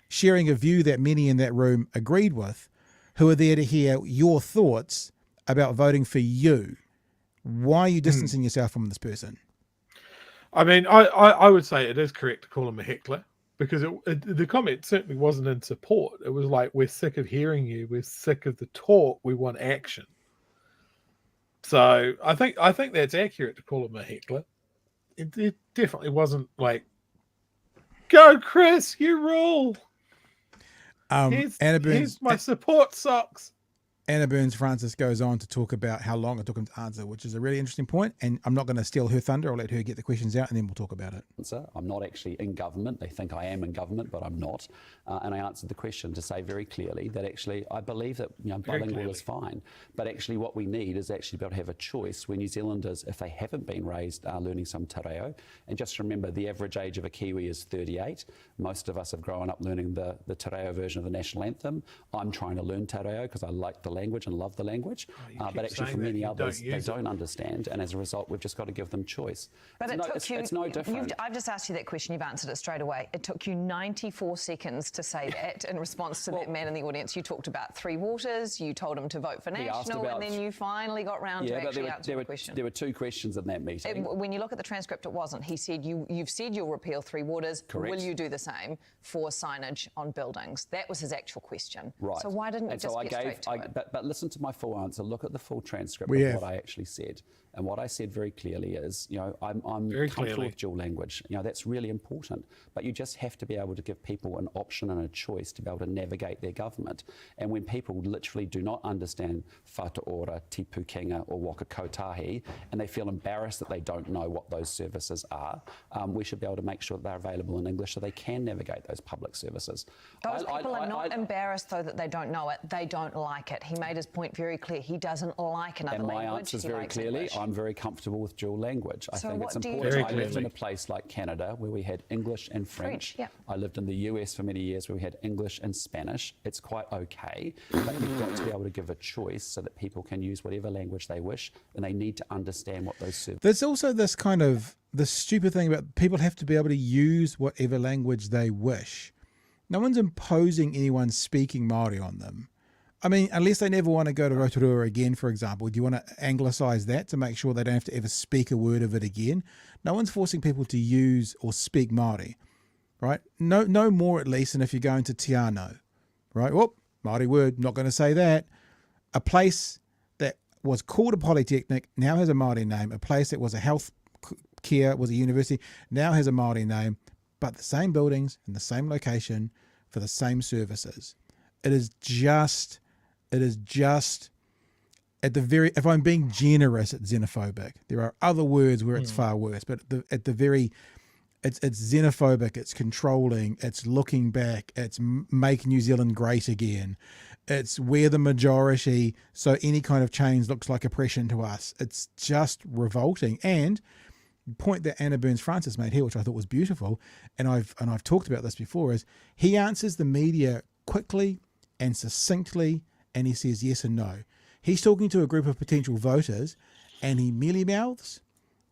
sharing a view that many in that room agreed with, who are there to hear your thoughts about voting for you. Why are you distancing yourself from this person? I mean, I would say it is correct to call him a heckler, because the comment certainly wasn't in support. It was like, we're sick of hearing you. We're sick of the talk. We want action. So I think that's accurate to call him a heckler. It definitely wasn't like, go Chris, you rule. Here's my support socks. Anna Burns-Francis goes on to talk about how long it took him to answer, which is a really interesting point. And I'm not going to steal her thunder. I'll let her get the questions out and then we'll talk about it. I'm not actually in government. They think I am in government, but I'm not. And I answered the question to say very clearly that actually I believe that bilingual is fine. But actually what we need is actually be able to have a choice where New Zealanders, if they haven't been raised, are learning some te reo. And just remember, the average age of a Kiwi is 38. Most of us have grown up learning the te reo version of the national anthem. I'm trying to learn te reo because I like the language and love the language. But actually for many others, they don't understand. And as a result, we've just got to give them choice. But it's no different. I've just asked you that question. You've answered it straight away. It took you 94 seconds to say that in response to that man in the audience. You talked about Three Waters. You told him to vote for National, and then you finally got round to actually answering the question. There were two questions in that meeting. When you look at the transcript, it wasn't. He said, you've said you'll repeal Three Waters. Correct. Will you do the same for signage on buildings? That was his actual question. Right. So why didn't you just get straight to it? But listen to my full answer. Look at the full transcript We of have. what I actually said. And what I said very clearly is, I'm Very comfortable clearly. with dual language. That's really important. But you just have to be able to give people an option and a choice to be able to navigate their government. And when people literally do not understand whataora, tipu kinga or waka kotahi, and they feel embarrassed that they don't know what those services are, we should be able to make sure that they're available in English so they can navigate those public services. Those people are not embarrassed, though, that they don't know it. They don't like it. He made his point very clear. He doesn't like another and language. my answer is He very likes clearly, English. I'm very comfortable with dual language. I So think what it's do you important. do? I lived in a place like Canada where we had English and French. Yeah. I lived in the US for many years where we had English and Spanish. It's quite okay, but you've got to be able to give a choice so that people can use whatever language they wish, and they need to understand what those services. There's also this kind of the stupid thing about people have to be able to use whatever language they wish. No one's imposing anyone speaking Māori on them. I mean, unless they never want to go to Rotorua again, for example, do you want to anglicise that to make sure they don't have to ever speak a word of it again? No one's forcing people to use or speak Māori, right? No more at least than if you're going to Te Anau, right? Whoop, Māori word, not going to say that. A place that was called a polytechnic now has a Māori name. A place that was a health care, was a university, now has a Māori name, but the same buildings in the same location for the same services. It is just at the very, if I'm being generous, it's xenophobic. There are other words where it's far worse, but at the very, it's xenophobic, it's controlling, it's looking back, it's make New Zealand great again. It's we're the majority, so any kind of change looks like oppression to us. It's just revolting. And the point that Anna Burns-Francis made here, which I thought was beautiful, and I've talked about this before, is he answers the media quickly and succinctly, and he says yes and no. He's talking to a group of potential voters, and he mealy mouths,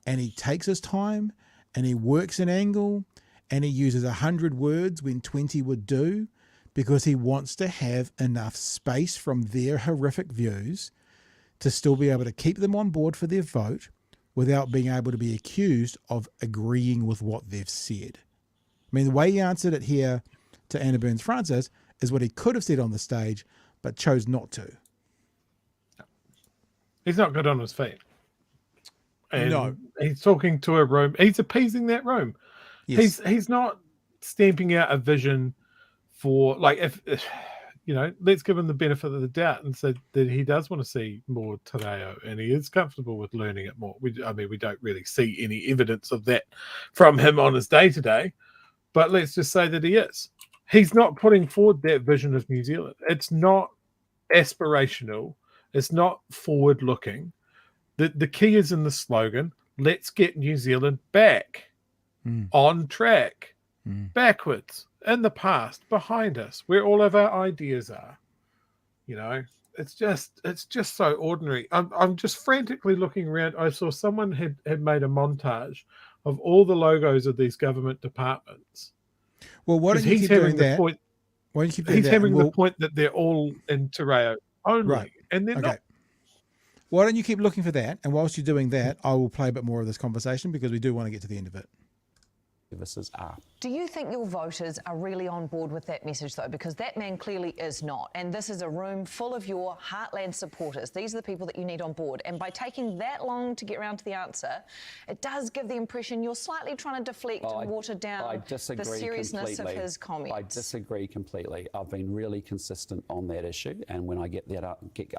and he takes his time, and he works an angle, and he uses 100 words when 20 would do, because he wants to have enough space from their horrific views to still be able to keep them on board for their vote without being able to be accused of agreeing with what they've said. I mean, the way he answered it here to Anna Burns-Francis is what he could have said on the stage, but chose not to. He's not good on his feet. And No. he's talking to a room. He's appeasing that room. Yes. He's not stamping out a vision for, like, if you know, let's give him the benefit of the doubt and say that he does want to see more te reo and he is comfortable with learning it more. We don't really see any evidence of that from him on his day-to-day, but let's just say that he is. He's not putting forward that vision of New Zealand. It's not aspirational. It's not forward-looking. The key is in the slogan, let's get New Zealand back, on track, backwards, in the past, behind us, where all of our ideas are. You know, it's just so ordinary. I'm just frantically looking around. I saw someone had made a montage of all the logos of these government departments. Well, why don't you keep doing that? Why don't you keep doing he's that? having the point that they're all in te reo only, Right. and they're not. Why don't you keep looking for that? And whilst you're doing that, I will play a bit more of this conversation because we do want to get to the end of it. Services are. Do you think your voters are really on board with that message, though? Because that man clearly is not. And this is a room full of your heartland supporters. These are the people that you need on board. And by taking that long to get around to the answer, it does give the impression you're slightly trying to deflect and water down the seriousness of his comments. I disagree completely. I've been really consistent on that issue. And when I get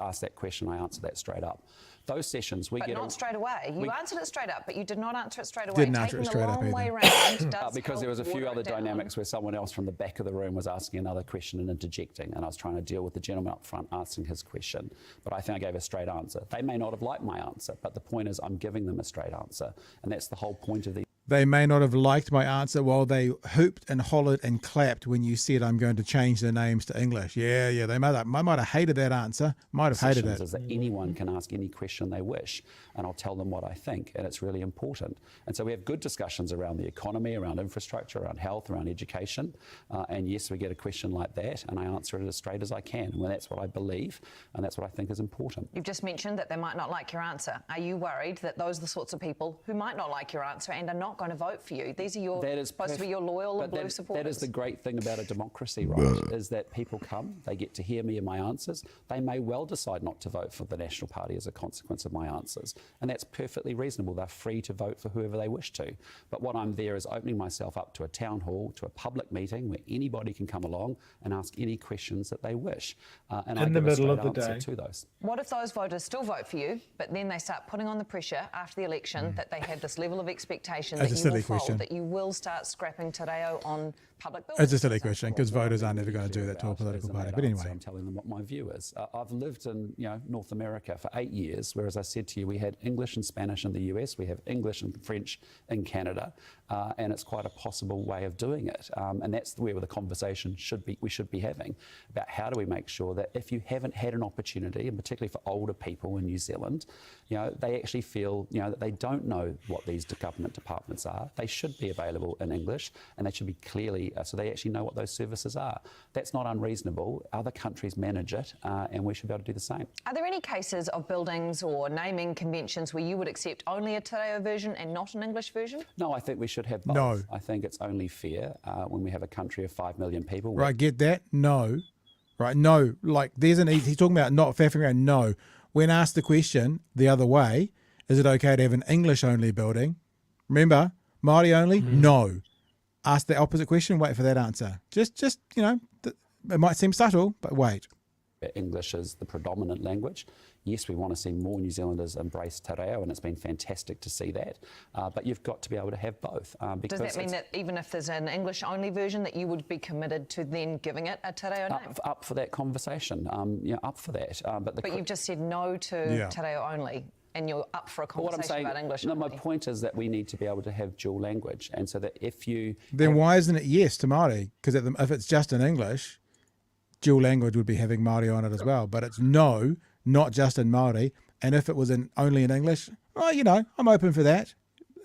asked that question, I answer that straight up. Those sessions we get... But not straight away. You answered it straight up, but you did not answer it straight away. Didn't answer it straight up either. Way around does because there was a few other dynamics where someone else from the back of the room was asking another question and interjecting, and I was trying to deal with the gentleman up front asking his question. But I think I gave a straight answer. They may not have liked my answer, but the point is I'm giving them a straight answer, and that's the whole point of the... They may not have liked my answer while they hooped and hollered and clapped when you said I'm going to change their names to English. Yeah, they might have hated that answer. Might have hated it. Is that anyone can ask any question they wish, and I'll tell them what I think, and it's really important. And so we have good discussions around the economy, around infrastructure, around health, around education, and yes, we get a question like that, and I answer it as straight as I can. Well, that's what I believe, and that's what I think is important. You've just mentioned that they might not like your answer. Are you worried that those are the sorts of people who might not like your answer and are not going to vote for you? These are supposed to be your loyal blue supporters. That is the great thing about a democracy, right, is that people come, they get to hear me and my answers. They may well decide not to vote for the National Party as a consequence of my answers, and that's perfectly reasonable. They're free to vote for whoever they wish to. But what I'm there is opening myself up to a town hall, to a public meeting where anybody can come along and ask any questions that they wish. And I give a straight answer to those. What if those voters still vote for you, but then they start putting on the pressure after the election that they have this level of expectation that you will fold, that you will start scrapping te reo on public buildings? It's a silly question because voters are never going to do that to a political party. But anyway, I'm telling them what my view is. I've lived in North America for 8 years, where, as I said to you, we had English and Spanish in the US, we have English and French in Canada, and it's quite a possible way of doing it. And that's where the conversation we should be having about how do we make sure that if you haven't had an opportunity, and particularly for older people in New Zealand, they actually feel that they don't know what these government departments are. They should be available in English, and they should be clearly so they actually know what those services are. That's not unreasonable. Other countries manage it, and we should be able to do the same. Are there any cases of buildings or naming conventions where you would accept only a te reo version and not an English version? No, I think we should have both. No. I think it's only fair when we have a country of 5 million people. Right, get that? No. Right, no. Like, he's talking about not faffing around. No. When asked the question the other way, is it okay to have an English-only building? Remember, Māori only? No. Ask the opposite question, wait for that answer. Just it might seem subtle, but wait. English is the predominant language. Yes, we want to see more New Zealanders embrace te reo, and it's been fantastic to see that. But you've got to be able to have both. Does that mean that even if there's an English-only version, that you would be committed to then giving it a te reo name? Up for that conversation, up for that. But you've just said no to te reo only, and you're up for a conversation about English only. No, my point is that we need to be able to have dual language, and so that if you... Then why isn't it yes to Māori? Because if it's just in English, dual language would be having Māori on it as well. But it's no not just in Māori. And if it was only in English, well, you know, I'm open for that.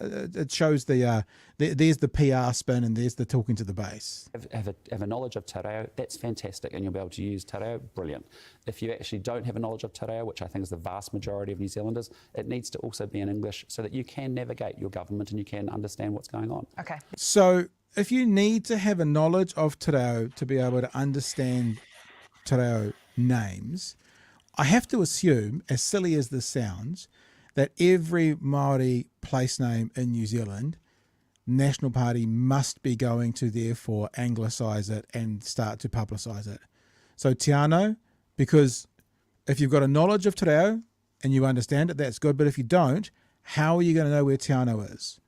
It shows there's the PR spin and there's the talking to the base. Have a knowledge of te reo, that's fantastic, and you'll be able to use te reo, brilliant. If you actually don't have a knowledge of te reo, which I think is the vast majority of New Zealanders, it needs to also be in English so that you can navigate your government and you can understand what's going on. Okay. So if you need to have a knowledge of te reo to be able to understand te reo names, I have to assume, as silly as this sounds, that every Māori place name in New Zealand, National Party must be going to therefore anglicise it and start to publicise it. So Te Anau, because if you've got a knowledge of te reo and you understand it, that's good. But if you don't, how are you going to know where Te Anau is?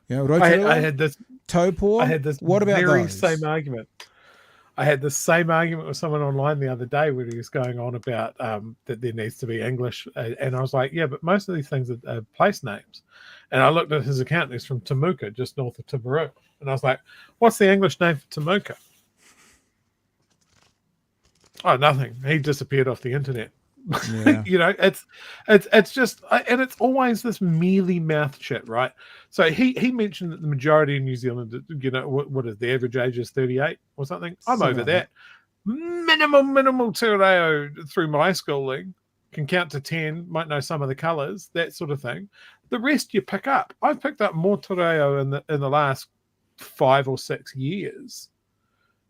You know, Rotorua, I had this Taupo, I had this what about very those? same argument. I had the same argument with someone online the other day where he was going on about that there needs to be English. And I was like, yeah, but most of these things are place names. And I looked at his account, and he's from Temuka, just north of Timaru. And I was like, what's the English name for Temuka? Oh, nothing. He disappeared off the internet. Yeah. You know, it's just, and it's always this mealy mouth shit, right? So he mentioned that the majority in New Zealand, you know, what is the average age is 38 or something. I'm Something over like that. Minimal te reo through my schooling, can count to 10, might know some of the colours, that sort of thing. The rest you pick up. I've picked up more te reo in the last 5 or 6 years.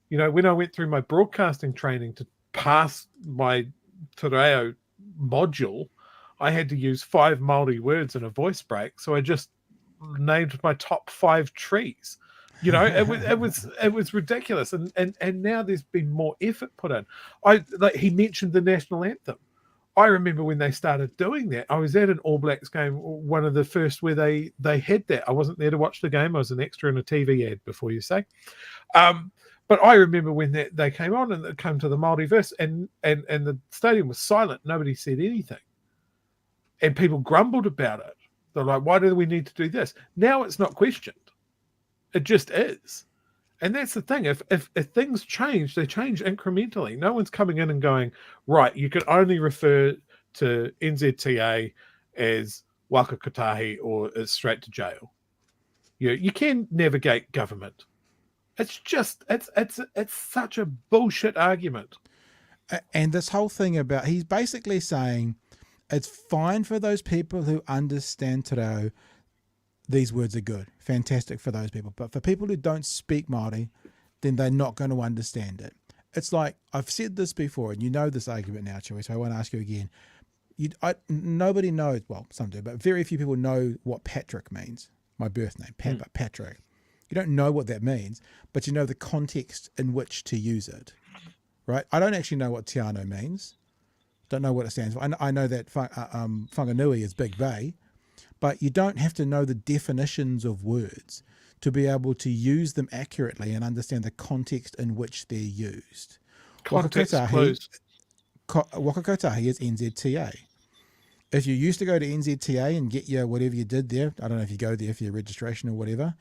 You know, when I went through my broadcasting training to pass my te reo module, I had to use 5 Māori words in a voice break, so I just named my top 5 trees. You know, it was ridiculous, and now there's been more effort put in. He mentioned the national anthem. I remember when they started doing that. I was at an All Blacks game, one of the first where they had that. I wasn't there to watch the game. I was an extra in a TV ad, before you say. But I remember when they came on and it came to the Māori verse, and the stadium was silent. Nobody said anything. And people grumbled about it. They're like, why do we need to do this? Now it's not questioned. It just is. And that's the thing. If things change, they change incrementally. No one's coming in and going, right, you can only refer to NZTA as waka kotahi or as straight to jail. You can navigate government. It's just, it's such a bullshit argument. And this whole thing about, he's basically saying it's fine for those people who understand te reo, these words are good, fantastic for those people. But for people who don't speak Māori, then they're not going to understand it. It's like, I've said this before, and you know this argument now, Chewie, so I won't ask you again. Nobody knows, well, some do, but very few people know what Patrick means, my birth name, Patrick. You don't know what that means, but you know the context in which to use it, right? I don't actually know what Te Anau means. Don't know what it stands for. I know that Whanganui is Big Bay, but you don't have to know the definitions of words to be able to use them accurately and understand the context in which they're used. Context clues. Waka kotahi is NZTA. If you used to go to NZTA and get your whatever you did there, I don't know if you go there for your registration or whatever,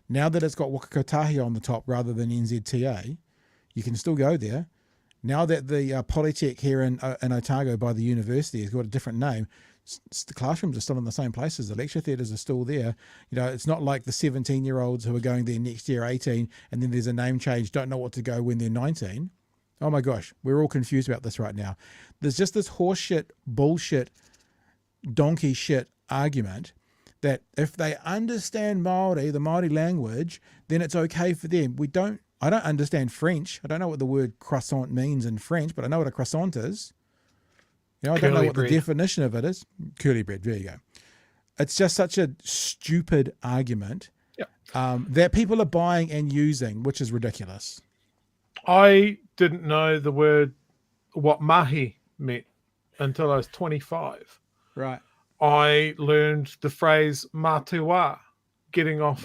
now that it's got waka kotahi on the top rather than NZTA, you can still go there. Now that the Polytech here in Otago by the university has got a different name, the classrooms are still in the same places. The lecture theatres are still there. You know, it's not like the 17-year-olds who are going there next year, 18, and then there's a name change, don't know what to go when they're 19. Oh my gosh, we're all confused about this right now. There's just this horseshit, bullshit, donkey shit argument that if they understand Māori, the Māori language, then it's okay for them. I don't understand French. I don't know what the word croissant means in French, but I know what a croissant is. You know, I don't know what the definition of it is. Curly bread, there you go. It's just such a stupid argument that people are buying and using, which is ridiculous. I didn't know the word, what mahi meant, until I was 25. Right. I learned the phrase mā te wā, getting off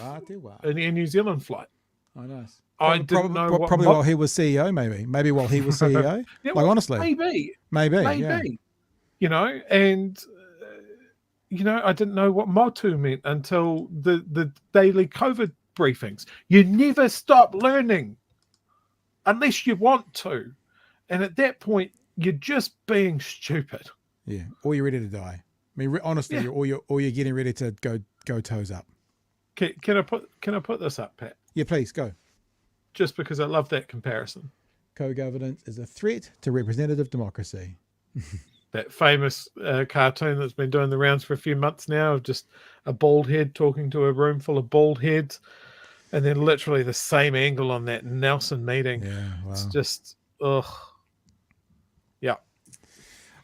an Air New Zealand flight. Oh, nice. I didn't know what... Probably while he was CEO, maybe. Maybe while he was CEO. Yeah, like, honestly. Maybe. Yeah. You know, and... you know, I didn't know what motu meant until the daily COVID briefings. You never stop learning unless you want to. And at that point, you're just being stupid. Yeah, or you're ready to die. I mean, honestly, Yeah. or you're getting ready to go toes up. Can I put this up, Pat? Yeah, please go. Just because I love that comparison. Co-governance is a threat to representative democracy. That famous cartoon that's been doing the rounds for a few months now of just a bald head talking to a room full of bald heads, and then literally the same angle on that Nelson meeting. Yeah, wow. It's just, ugh. Yeah.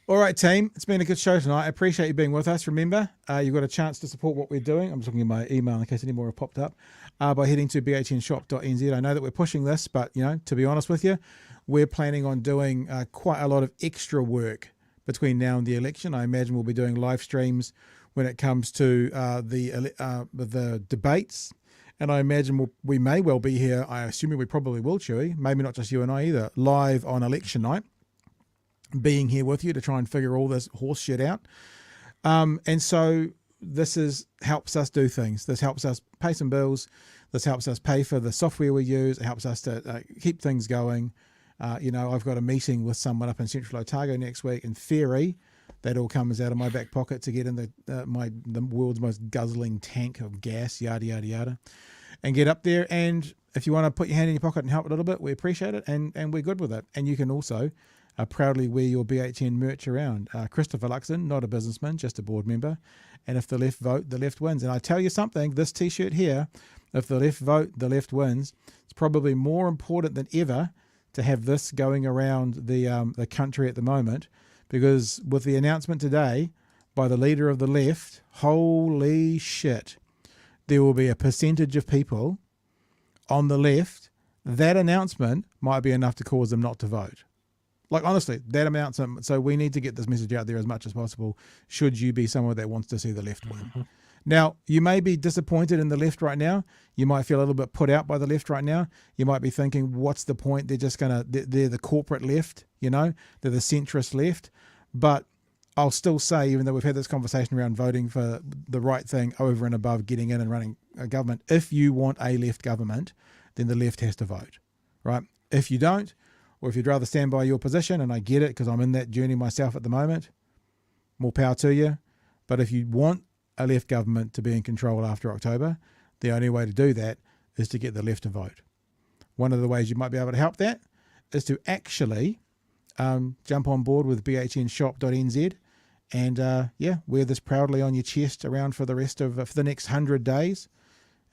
All right, team. It's been a good show tonight. I appreciate you being with us. Remember, you've got a chance to support what we're doing. I'm just looking at my email in case any more have popped up, by heading to bhnshop.nz. I know that we're pushing this, but, to be honest with you, we're planning on doing quite a lot of extra work between now and the election. I imagine we'll be doing live streams when it comes to the debates. And I imagine we may well be here. I assume we probably will, Chewie. Maybe not just you and I either. Live on election night, being here with you to try and figure all this horse shit out. And so this helps us do things. This helps us pay some bills. This helps us pay for the software we use. It helps us to keep things going. I've got a meeting with someone up in Central Otago next week. In theory, that all comes out of my back pocket to get in the world's most guzzling tank of gas, yada, yada, yada, and get up there. And if you want to put your hand in your pocket and help a little bit, we appreciate it, and we're good with it. And you can also proudly wear your BHN merch around. Christopher Luxon, not a businessman, just a board member. And if the left vote, the left wins. And I tell you something, this T-shirt here, if the left vote, the left wins, it's probably more important than ever to have this going around the country at the moment, because with the announcement today by the leader of the left, holy shit, there will be a percentage of people on the left, that announcement might be enough to cause them not to vote. Like, honestly, that announcement. So we need to get this message out there as much as possible, should you be someone that wants to see the left win. Mm-hmm. Now, you may be disappointed in the left right now. You might feel a little bit put out by the left right now. You might be thinking, what's the point? They're just they're the corporate left, they're the centrist left. But I'll still say, even though we've had this conversation around voting for the right thing over and above getting in and running a government, if you want a left government, then the left has to vote, right? If you don't, or if you'd rather stand by your position, and I get it because I'm in that journey myself at the moment, more power to you. But if you want a left government to be in control after October, the only way to do that is to get the left to vote. One of the ways you might be able to help that is to actually jump on board with bhnshop.nz and wear this proudly on your chest around for the rest of for the next 100 days,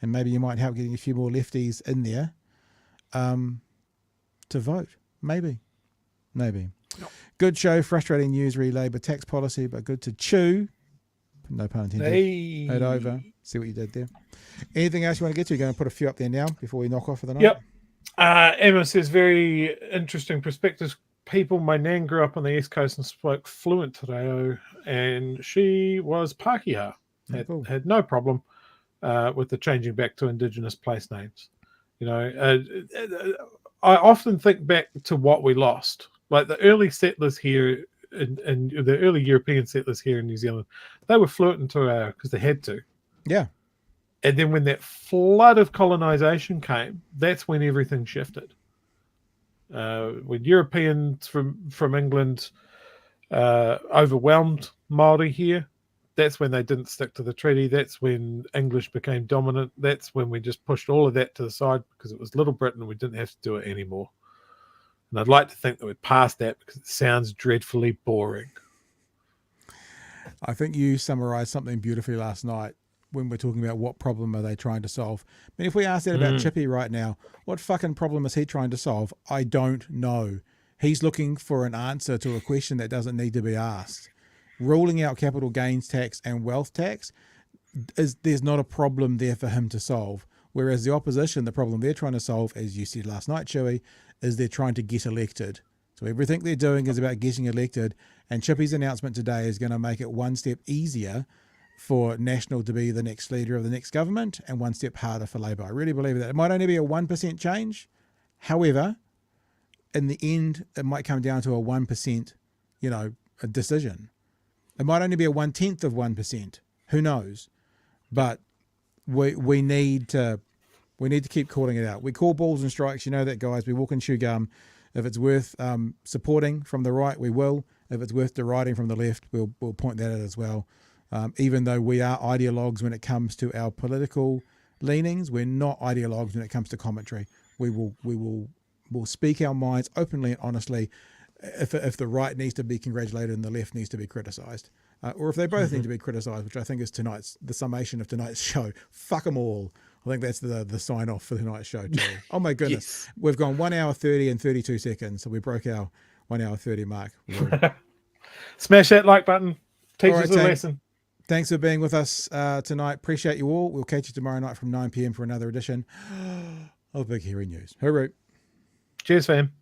and maybe you might help getting a few more lefties in there to vote. Maybe. Good show. Frustrating news re Labour tax policy, but good to chew. No pun intended. Hey. Head over. See what you did there. Anything else you want to get to? You're going to put a few up there now before we knock off for the night? Yep. Emma says, very interesting perspectives. People, my nan grew up on the East Coast and spoke fluent Te Reo, and she was Pākehā. Had no problem with the changing back to Indigenous place names. I often think back to what we lost. Like the early settlers here, and the early European settlers here in New Zealand, they were fluent in Te Reo because they had to. Yeah. And then when that flood of colonization came, that's when everything shifted. When Europeans from England overwhelmed Māori here, that's when they didn't stick to the treaty. That's when English became dominant. That's when we just pushed all of that to the side because it was Little Britain and we didn't have to do it anymore. And I'd like to think that we're past that because it sounds dreadfully boring. I think you summarised something beautifully last night when we're talking about what problem are they trying to solve. I mean, if we ask that about Chippy right now, what fucking problem is he trying to solve? I don't know. He's looking for an answer to a question that doesn't need to be asked. Ruling out capital gains tax and wealth tax, there's not a problem there for him to solve. Whereas the opposition, the problem they're trying to solve, as you said last night, Chewie, is they're trying to get elected. So everything they're doing is about getting elected. And Chippy's announcement today is going to make it one step easier for National to be the next leader of the next government and one step harder for Labour. I really believe that. It might only be a 1% change. However, in the end, it might come down to a 1%, a decision. It might only be a 1/10 of 1%. Who knows? But we need to keep calling it out. We call balls and strikes. You know that, guys. We walk and chew gum. If it's worth supporting from the right, we will. if it's worth deriding from the left, we'll point that out as well. Even though we are ideologues when it comes to our political leanings, we're not ideologues when it comes to commentary. We'll speak our minds openly and honestly. If the right needs to be congratulated and the left needs to be criticised, or if they both need to be criticised, which I think is the summation of tonight's show. Fuck them all. I think that's the sign off for tonight's show too. Oh my goodness, We've gone 1 hour 30 and 32 seconds, so we broke our 1 hour 30 mark. Smash that like button. Teach us a Tank. lesson. Thanks for being with us tonight. Appreciate you all. We'll catch you tomorrow night from 9 p.m. for another edition of Big Hearing News. Hooroo. Cheers, fam.